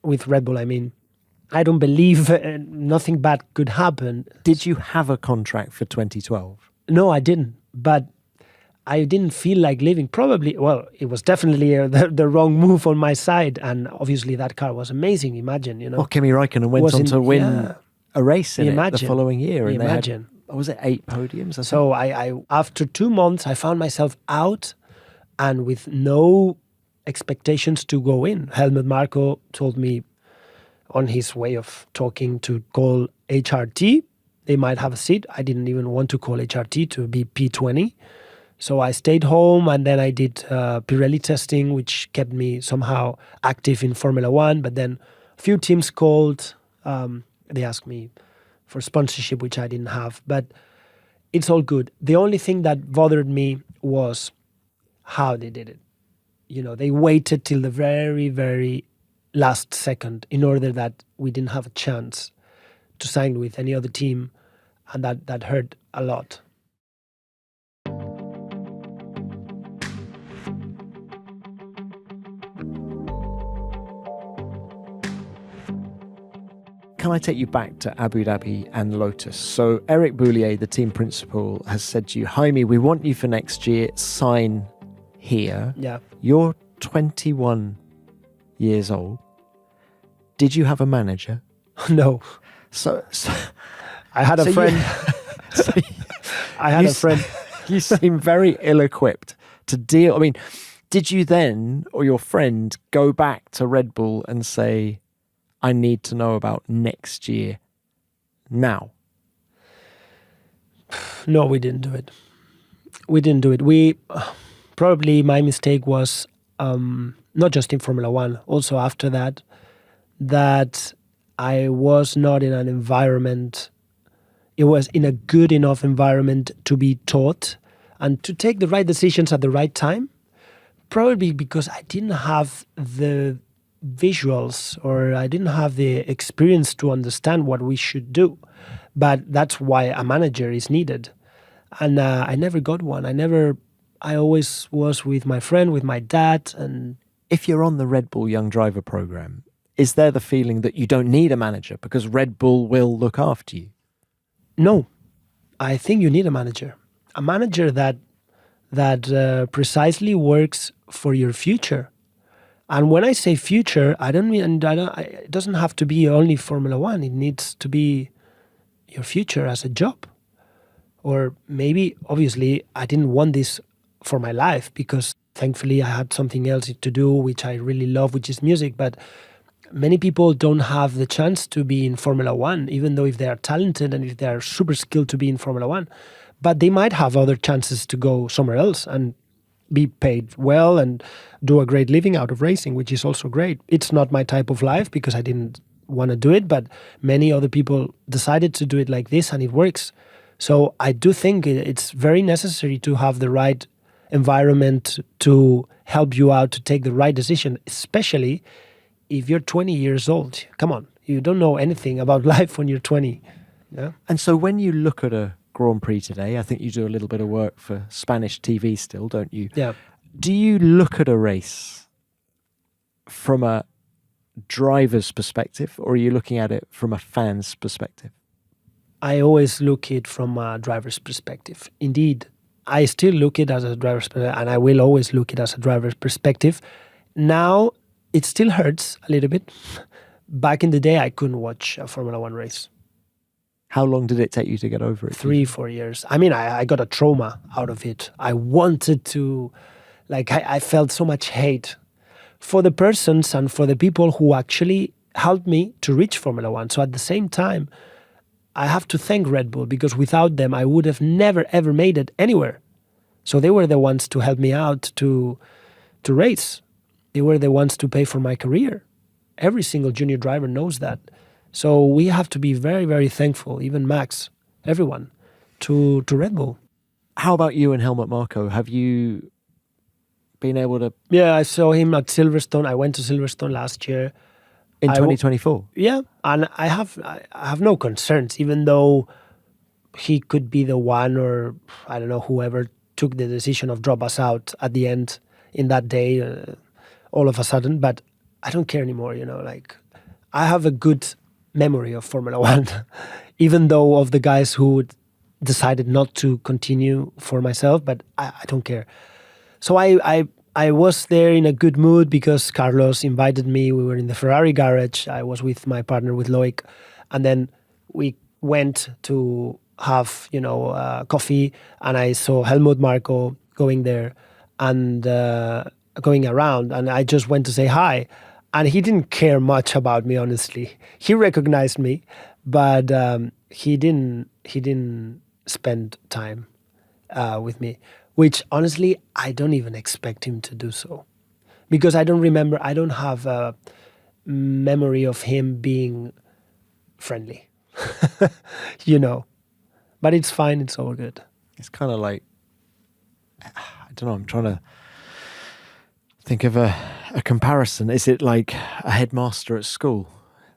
With Red Bull, I don't believe nothing bad could happen. Did you have a contract for 2012? No, I didn't. But I didn't feel like leaving. Probably, well, it was definitely the wrong move on my side. And obviously that car was amazing, imagine, Well, Kimi Räikkönen went on to win a race in it the following year. And they had was it 8 podiums? So I after 2 months, I found myself out and with no expectations to go in. Helmut Marko told me on his way of talking to call HRT. They might have a seat. I didn't even want to call HRT to be P20. So I stayed home and then I did Pirelli testing, which kept me somehow active in Formula One. But then a few teams called. They asked me for sponsorship, which I didn't have. But it's all good. The only thing that bothered me was how they did it. They waited till the very, very last second in order that we didn't have a chance to sign with any other team. And that hurt a lot. Can I take you back to Abu Dhabi and Lotus? So Eric Boulier, the team principal, has said to you, Jaime, we want you for next year, sign here. Yeah. You're 21 years old. Did you have a manager? No. So I had a friend. I had a friend. You seem very ill-equipped to deal. I mean, did you then, or your friend, go back to Red Bull and say, I need to know about next year now? No, we didn't do it. We probably my mistake was not just in Formula One, also after that I was not in an environment. It was in a good enough environment to be taught and to take the right decisions at the right time. Probably because I didn't have the visuals or I didn't have the experience to understand what we should do. But that's why a manager is needed. And I never got one. I always was with my friend, with my dad. And if you're on the Red Bull Young Driver program, is there the feeling that you don't need a manager because Red Bull will look after you? No, I think you need a manager. A manager that precisely works for your future. And when I say future, it doesn't have to be only Formula One. It needs to be your future as a job. Or maybe, obviously, I didn't want this for my life because thankfully I had something else to do, which I really love, which is music. But many people don't have the chance to be in Formula One, even though if they are talented and if they are super skilled to be in Formula One. But they might have other chances to go somewhere else and be paid well and do a great living out of racing, which is also great. It's not my type of life because I didn't want to do it, but many other people decided to do it like this and it works. So I do think it's very necessary to have the right environment to help you out to take the right decision, especially if you're 20 years old. Come on, you don't know anything about life when you're 20. Yeah. And so when you look at a Grand Prix today, I think you do a little bit of work for Spanish TV still, don't you? Yeah. Do you look at a race from a driver's perspective or are you looking at it from a fan's perspective? I always look at it from a driver's perspective. Indeed, I still look at it as a driver's perspective and I will always look at it as a driver's perspective. Now, it still hurts a little bit. Back in the day, I couldn't watch a Formula One race. How long did it take you to get over it? 3-4 years. I mean, I got a trauma out of it. I wanted to, I felt so much hate for the persons and for the people who actually helped me to reach Formula One. So at the same time, I have to thank Red Bull because without them, I would have never, ever made it anywhere. So they were the ones to help me out to race. They were the ones to pay for my career. Every single junior driver knows that. So we have to be very, very thankful, even Max, everyone, to Red Bull. How about you and Helmut Marko? Have you been able to... Yeah, I saw him at Silverstone. I went to Silverstone last year. In 2024? Yeah, and I have no concerns, even though he could be the one or, I don't know, whoever took the decision of drop us out at the end in that day, all of a sudden. But I don't care anymore, I have a good memory of Formula One, even though of the guys who decided not to continue for myself, but I don't care. So I was there in a good mood because Carlos invited me. We were in the Ferrari garage. I was with my partner, with Loic. And then we went to have, coffee, and I saw Helmut Marko going there and going around, and I just went to say hi. And he didn't care much about me, honestly. He recognized me, but he didn't spend time with me, which honestly, I don't even expect him to do so. Because I don't have a memory of him being friendly, But it's fine, it's all good. It's kind of like, I don't know, I'm trying to think of a comparison. Is it like a headmaster at school?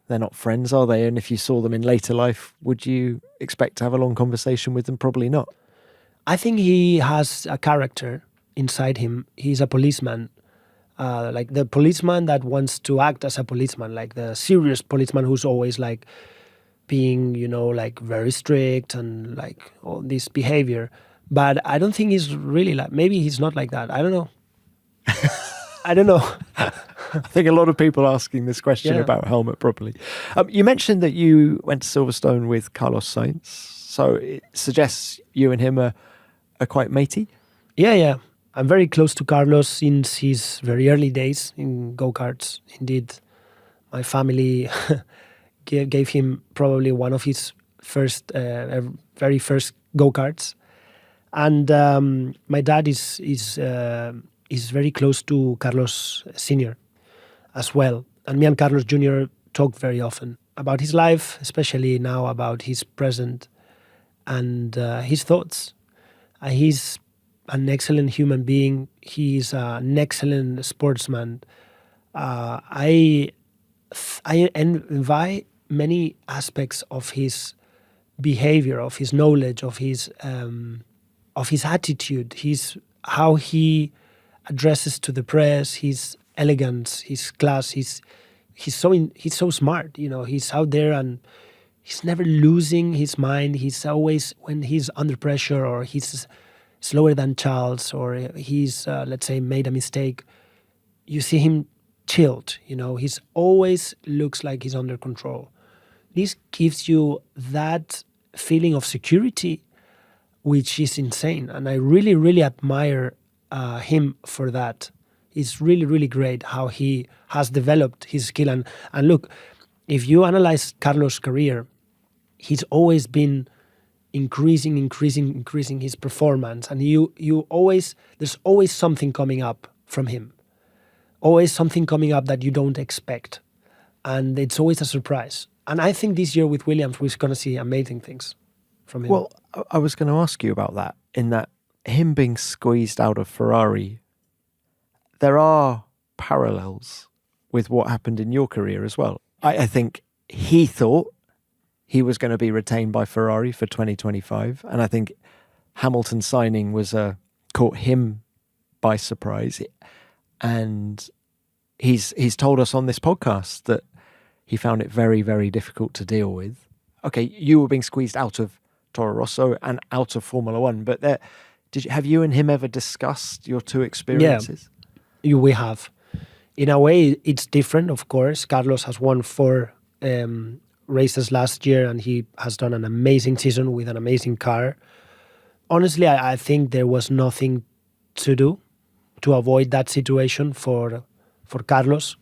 They're not friends, are they? And if you saw them in later life, would you expect to have a long conversation with them? Probably not. I think he has a character inside him. He's a policeman, like the policeman that wants to act as a policeman, like the serious policeman who's always like being, like very strict and like all this behavior. But I don't think he's really like, maybe he's not like that. I don't know. I don't know. I think a lot of people asking this question about Helmut probably. You mentioned that you went to Silverstone with Carlos Sainz, so it suggests you and him are quite matey? Yeah. I'm very close to Carlos since his very early days in go-karts. Indeed, my family gave him probably one of his very first go-karts. And my dad is very close to Carlos Sr. as well. And me and Carlos Jr. talk very often about his life, especially now about his present and his thoughts. He's an excellent human being. He's an excellent sportsman. I envy many aspects of his behavior, of his knowledge, of his attitude, how he addresses to the press, his elegance, his class. He's so smart. He's out there and he's never losing his mind. He's always, when he's under pressure or he's slower than Charles or he's let's say made a mistake, you see him chilled. He's always looks like he's under control. This gives you that feeling of security, which is insane. And I really, really admire him for that. It's really, really great how he has developed his skill. And look, if you analyze Carlos' career, he's always been increasing his performance. And there's always something coming up from him. Always something coming up that you don't expect. And it's always a surprise. And I think this year with Williams, we're going to see amazing things from him. Well, I was going to ask you about that, in that him being squeezed out of Ferrari, there are parallels with what happened in your career as well. I think he thought he was going to be retained by Ferrari for 2025. And I think Hamilton signing caught him by surprise. And he's told us on this podcast that he found it very, very difficult to deal with. Okay, you were being squeezed out of Toro Rosso and out of Formula One, but have you and him ever discussed your two experiences? Yeah, we have. In a way, it's different, of course. Carlos has won 4 races last year, and he has done an amazing season with an amazing car. Honestly, I think there was nothing to do to avoid that situation for Carlos.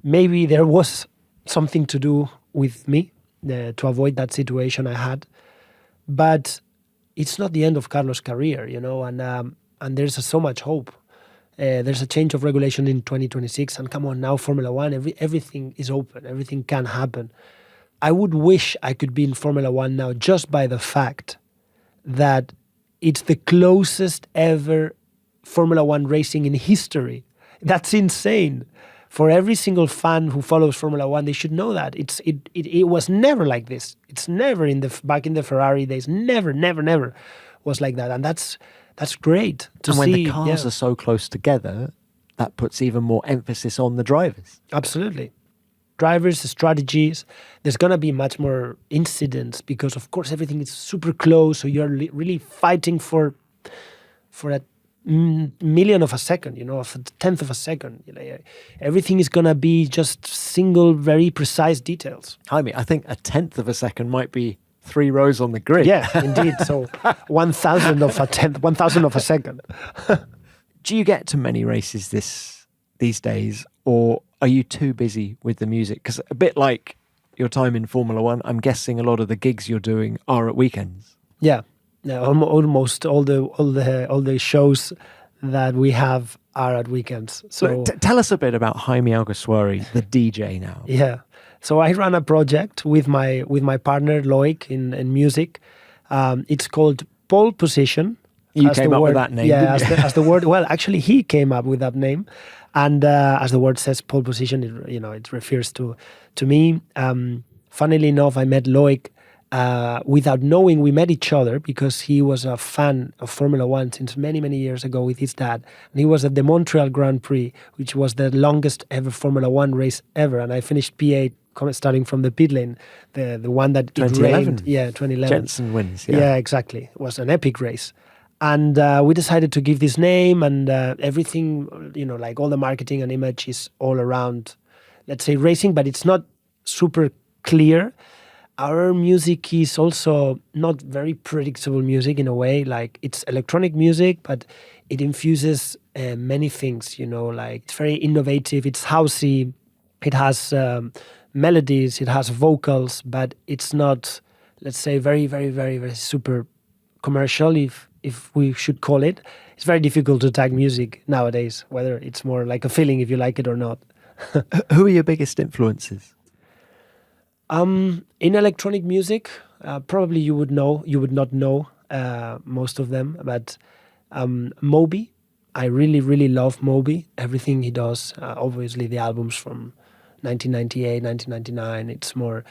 Maybe there was something to do with me to avoid that situation I had. But it's not the end of Carlos' career, and there's so much hope. There's a change of regulation in 2026, and come on, now Formula One, everything is open, everything can happen. I would wish I could be in Formula One now just by the fact that it's the closest ever Formula One racing in history. That's insane. For every single fan who follows Formula One, they should know that it was never like this. It's never back in the Ferrari days. Never was like that, and that's great to see. And when the cars are so close together, that puts even more emphasis on the drivers. Absolutely, drivers, strategies. There's gonna be much more incidents because, of course, everything is super close. So you're really fighting for a million of a second, of a tenth of a second. Everything is gonna be just single, very precise details. Jaime, I think a tenth of a second might be 3 rows on the grid. Yeah, indeed. So 1,000 of a tenth, 1,000 of a second. Do you get to many races these days, or are you too busy with the music? Because a bit like your time in Formula One, I'm guessing a lot of the gigs you're doing are at weekends. Yeah, almost all the shows that we have are at weekends. So Tell us a bit about Jaime Alguersuari, the DJ now. yeah, so I run a project with my partner Loic in music. It's called Pole Position. You came up with that name, yeah, didn't you? as the word. Well, actually, he came up with that name, and as the word says, pole position. It refers to me. Funnily enough, I met Loic without knowing. We met each other because he was a fan of Formula One since many years ago with his dad, and he was at the Montreal Grand Prix, which was the longest ever Formula One race ever. And I finished P8, starting from the pit lane, the one that 2011. Yeah, 2011. Jensen wins. Yeah, exactly. It was an epic race. And we decided to give this name, and everything, like all the marketing and image is all around, let's say, racing, but it's not super clear. Our music is also not very predictable music in a way. Like, it's electronic music, but it infuses many things, like it's very innovative, it's housey, it has melodies, it has vocals, but it's not, let's say, very super commercial, if we should call it. It's very difficult to tag music nowadays, whether it's more like a feeling if you like it or not. Who are your biggest influences? In electronic music, probably you would not know most of them, but Moby. I really love Moby. Everything he does, obviously the albums from 1998, 1999, it's more...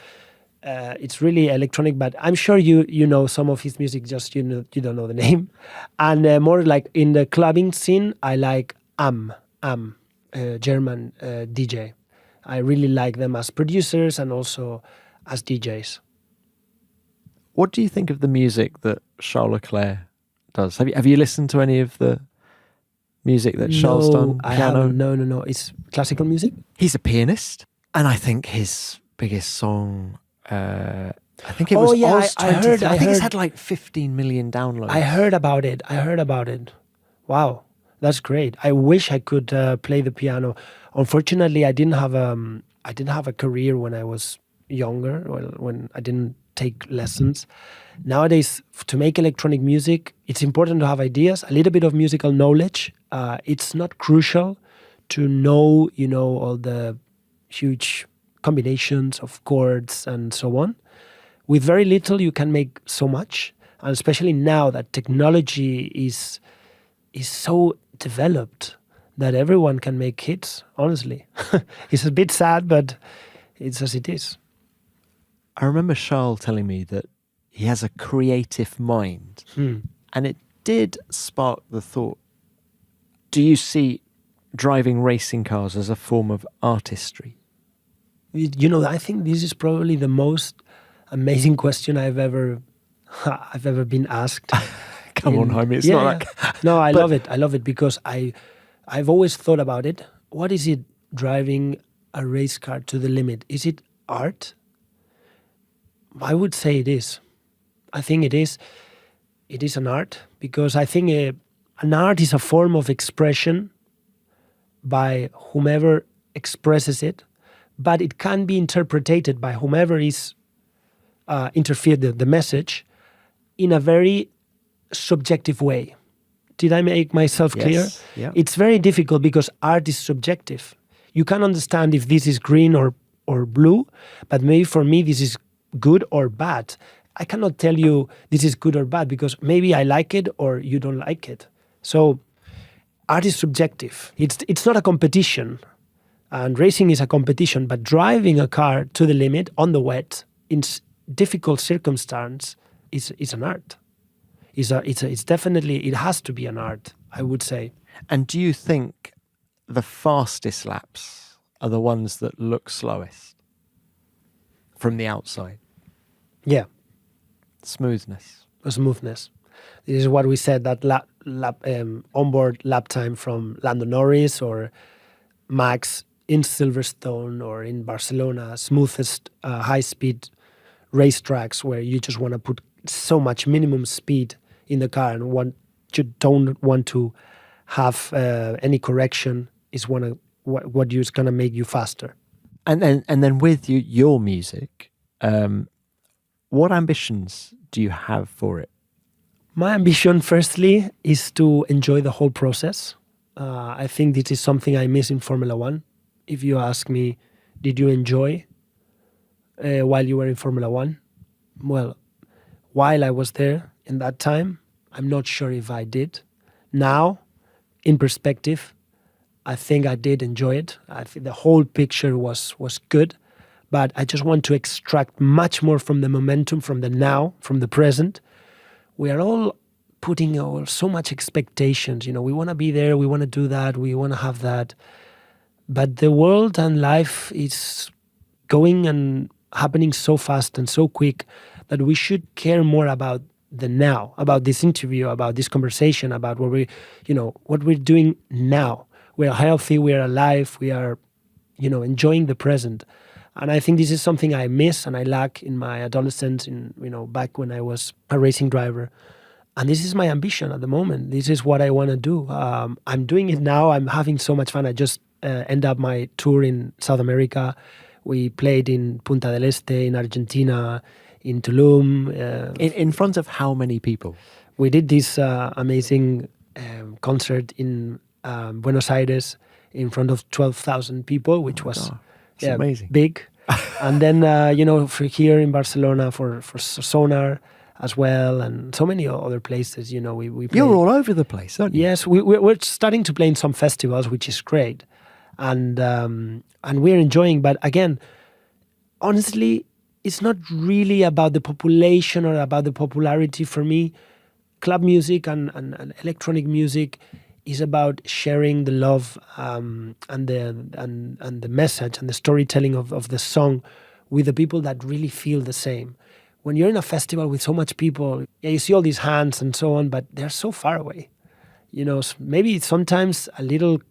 it's really electronic, but I'm sure you know some of his music, just you don't know the name. And more like in the clubbing scene, I like German DJ. I really like them as producers and also as DJs. What do you think of the music that Charles Leclerc does? Have you listened to any of the music that Charles done? I Piano? haven't. No. It's classical music. He's a pianist, and I think his biggest song, I think it was Oz 23. I think it's had like 15 million downloads. I heard about it. Wow, that's great. I wish I could play the piano. Unfortunately, I didn't have a career when I was younger. Well, when I didn't take lessons. Nowadays, to make electronic music, it's important to have ideas, a little bit of musical knowledge. It's not crucial to know, all the huge combinations of chords and so on. With very little, you can make so much, and especially now that technology is so developed that everyone can make hits. Honestly, it's a bit sad, but it's as it is. I remember Charles telling me that he has a creative mind, and it did spark the thought: do you see driving racing cars as a form of artistry? I think this is probably the most amazing question I've ever been asked. Come on, Jaime. It's not like... No, I love it. I love it because I've always thought about it. What is it driving a race car to the limit? Is it art? I would say it is. I think it is. It is an art because I think an art is a form of expression by whomever expresses it, but it can be interpreted by whomever is interfered the message in a very subjective way. Did I make myself clear? Yes. Yeah. It's very difficult because art is subjective. You can understand if this is green or blue, but maybe for me this is good or bad. I cannot tell you this is good or bad because maybe I like it or you don't like it. So art is subjective. It's not a competition. And racing is a competition, but driving a car to the limit on the wet in difficult circumstance is an art. It's definitely, it has to be an art, I would say. And do you think the fastest laps are the ones that look slowest from the outside? Yeah. Smoothness. Smoothness. This is what we said, that onboard lap time from Lando Norris or Max in Silverstone or in Barcelona, smoothest high-speed racetracks where you just want to put so much minimum speed in the car and you don't want to have any correction is what is going to make you faster. And then with your music, what ambitions do you have for it? My ambition, firstly, is to enjoy the whole process. I think this is something I miss in Formula One. If you ask me, did you enjoy while you were in Formula One? Well, while I was there in that time, I'm not sure if I did. Now, in perspective, I think I did enjoy it. I think the whole picture was good, but I just want to extract much more from the momentum, from the now, from the present. We are all putting so much expectations. We want to be there, we want to do that, we want to have that. But the world and life is going and happening so fast and so quick that we should care more about the now, about this interview, about this conversation, about what we're doing now. We are healthy, we are alive, we are, enjoying the present. And I think this is something I miss and I lack in my adolescence, back when I was a racing driver. And this is my ambition at the moment. This is what I want to do. I'm doing it now. I'm having so much fun. I just end up my tour in South America. We played in Punta del Este, in Argentina, in Tulum. In front of how many people? We did this amazing concert in Buenos Aires in front of 12,000 people, which was amazing. Big. And then, for here in Barcelona for Sonar as well, and so many other places, we play. You're all over the place, aren't you? Yes, we're starting to play in some festivals, which is great. And we're enjoying, but again, honestly, it's not really about the population or about the popularity for me. Club music and electronic music is about sharing the love and the message and the storytelling of the song with the people that really feel the same. When you're in a festival with so much people, you see all these hands and so on, but they're so far away. Maybe sometimes a little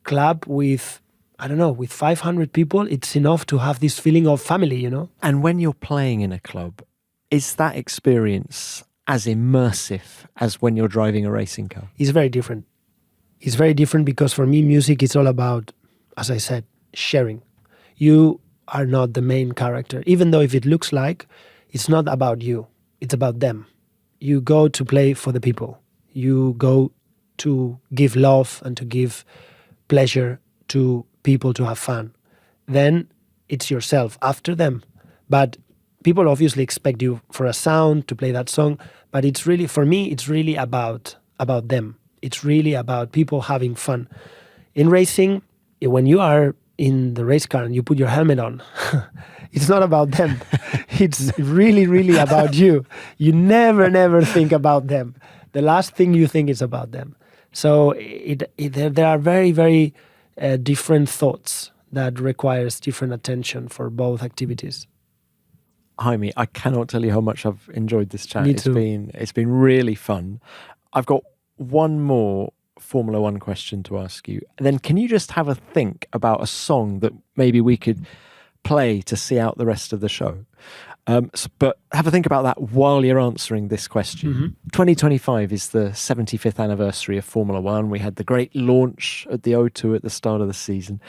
club with 500 people, it's enough to have this feeling of family, And when you're playing in a club, is that experience as immersive as when you're driving a racing car? It's very different. It's very different because for me, music is all about, as I said, sharing. You are not the main character, even though if it looks like, it's not about you, it's about them. You go to play for the people. You go to give love and to give pleasure to people, to have fun. Then it's yourself after them. But people obviously expect you for a sound to play that song, but it's really, for me, it's really about them. It's really about people having fun. In racing, when you are in the race car and you put your helmet on, it's not about them. It's really, really about you. You never think about them. The last thing you think is about them. So there are very, very different thoughts that requires different attention for both activities. Jaime, I cannot tell you how much I've enjoyed this chat. Me too. It's been really fun. I've got one more Formula One question to ask you. And then can you just have a think about a song that maybe we could play to see out the rest of the show? But have a think about that while you're answering this question. Mm-hmm. 2025 is the 75th anniversary of Formula One. We had the great launch at the O2 at the start of the season.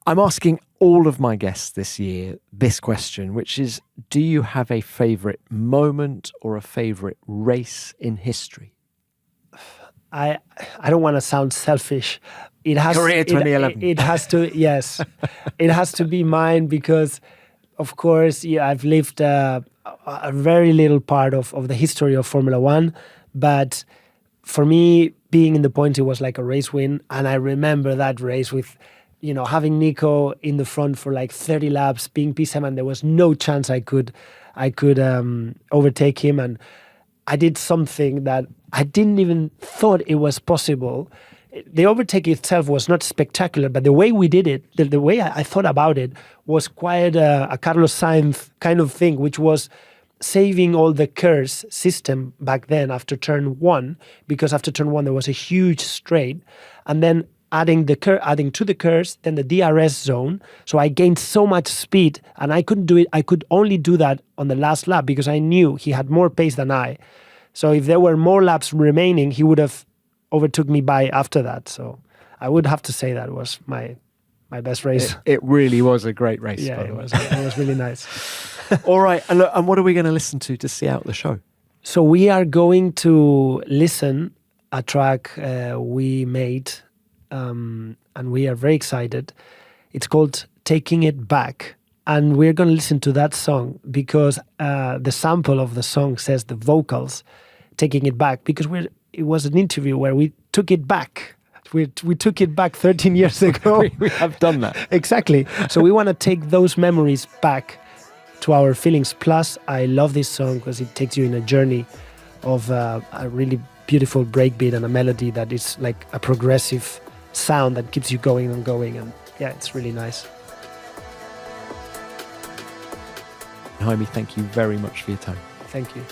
I'm asking all of my guests this year this question, which is, do you have a favourite moment or a favourite race in history? I don't want to sound selfish. It has Korea 2011. It has to, yes. It has to be mine because, of course, I've lived a very little part of the history of Formula One. But for me, being in the points, it was like a race win. And I remember that race with, having Nico in the front for like 30 laps, being P7. There was no chance I could overtake him. And I did something that I didn't even thought it was possible. The overtake itself was not spectacular, but the way we did it, the way I thought about it was quite a Carlos Sainz kind of thing, which was saving all the curse system back then after turn one, because after turn one there was a huge straight. And then adding to the curves, then the DRS zone. So I gained so much speed, and I couldn't do it. I could only do that on the last lap because I knew he had more pace than I. So if there were more laps remaining, he would have overtook me by after that. So I would have to say that was my best race. It really was a great race. Yeah, by the it way. was really nice. All right, and what are we going to listen to see out the show? So we are going to listen a track we made, and we are very excited. It's called Taking It Back. And we're going to listen to that song because the sample of the song says the vocals, Taking It Back, because it was an interview where we took it back. We took it back 13 years ago. We have done that. Exactly. So we want to take those memories back to our feelings. Plus, I love this song because it takes you in a journey of a really beautiful breakbeat and a melody that is like a progressive sound that keeps you going and going. And yeah, it's really nice. Jaime, thank you very much for your time. Thank you.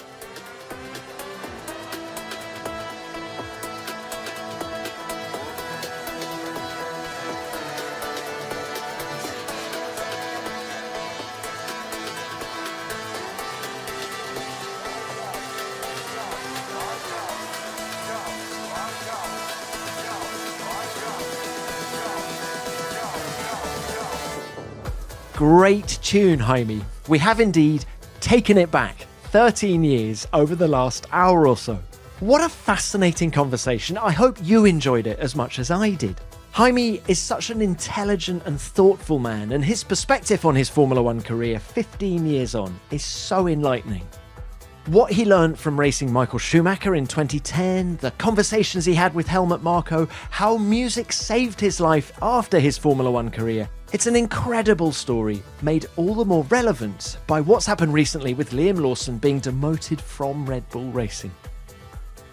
Great tune, Jaime. We have indeed taken it back 13 years over the last hour or so. What a fascinating conversation. I hope you enjoyed it as much as I did. Jaime is such an intelligent and thoughtful man, and his perspective on his Formula One career 15 years on is so enlightening. What he learned from racing Michael Schumacher in 2010, the conversations he had with Helmut Marko, how music saved his life after his Formula One career. It's an incredible story, made all the more relevant by what's happened recently with Liam Lawson being demoted from Red Bull Racing.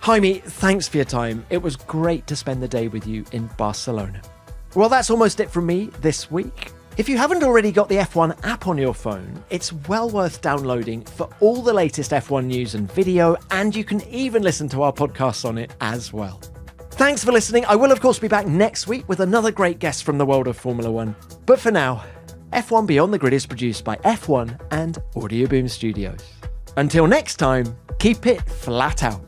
Jaime, thanks for your time. It was great to spend the day with you in Barcelona. Well, that's almost it from me this week. If you haven't already got the F1 app on your phone, it's well worth downloading for all the latest F1 news and video, and you can even listen to our podcasts on it as well. Thanks for listening. I will, of course, be back next week with another great guest from the world of Formula One. But for now, F1 Beyond the Grid is produced by F1 and Audio Boom Studios. Until next time, keep it flat out.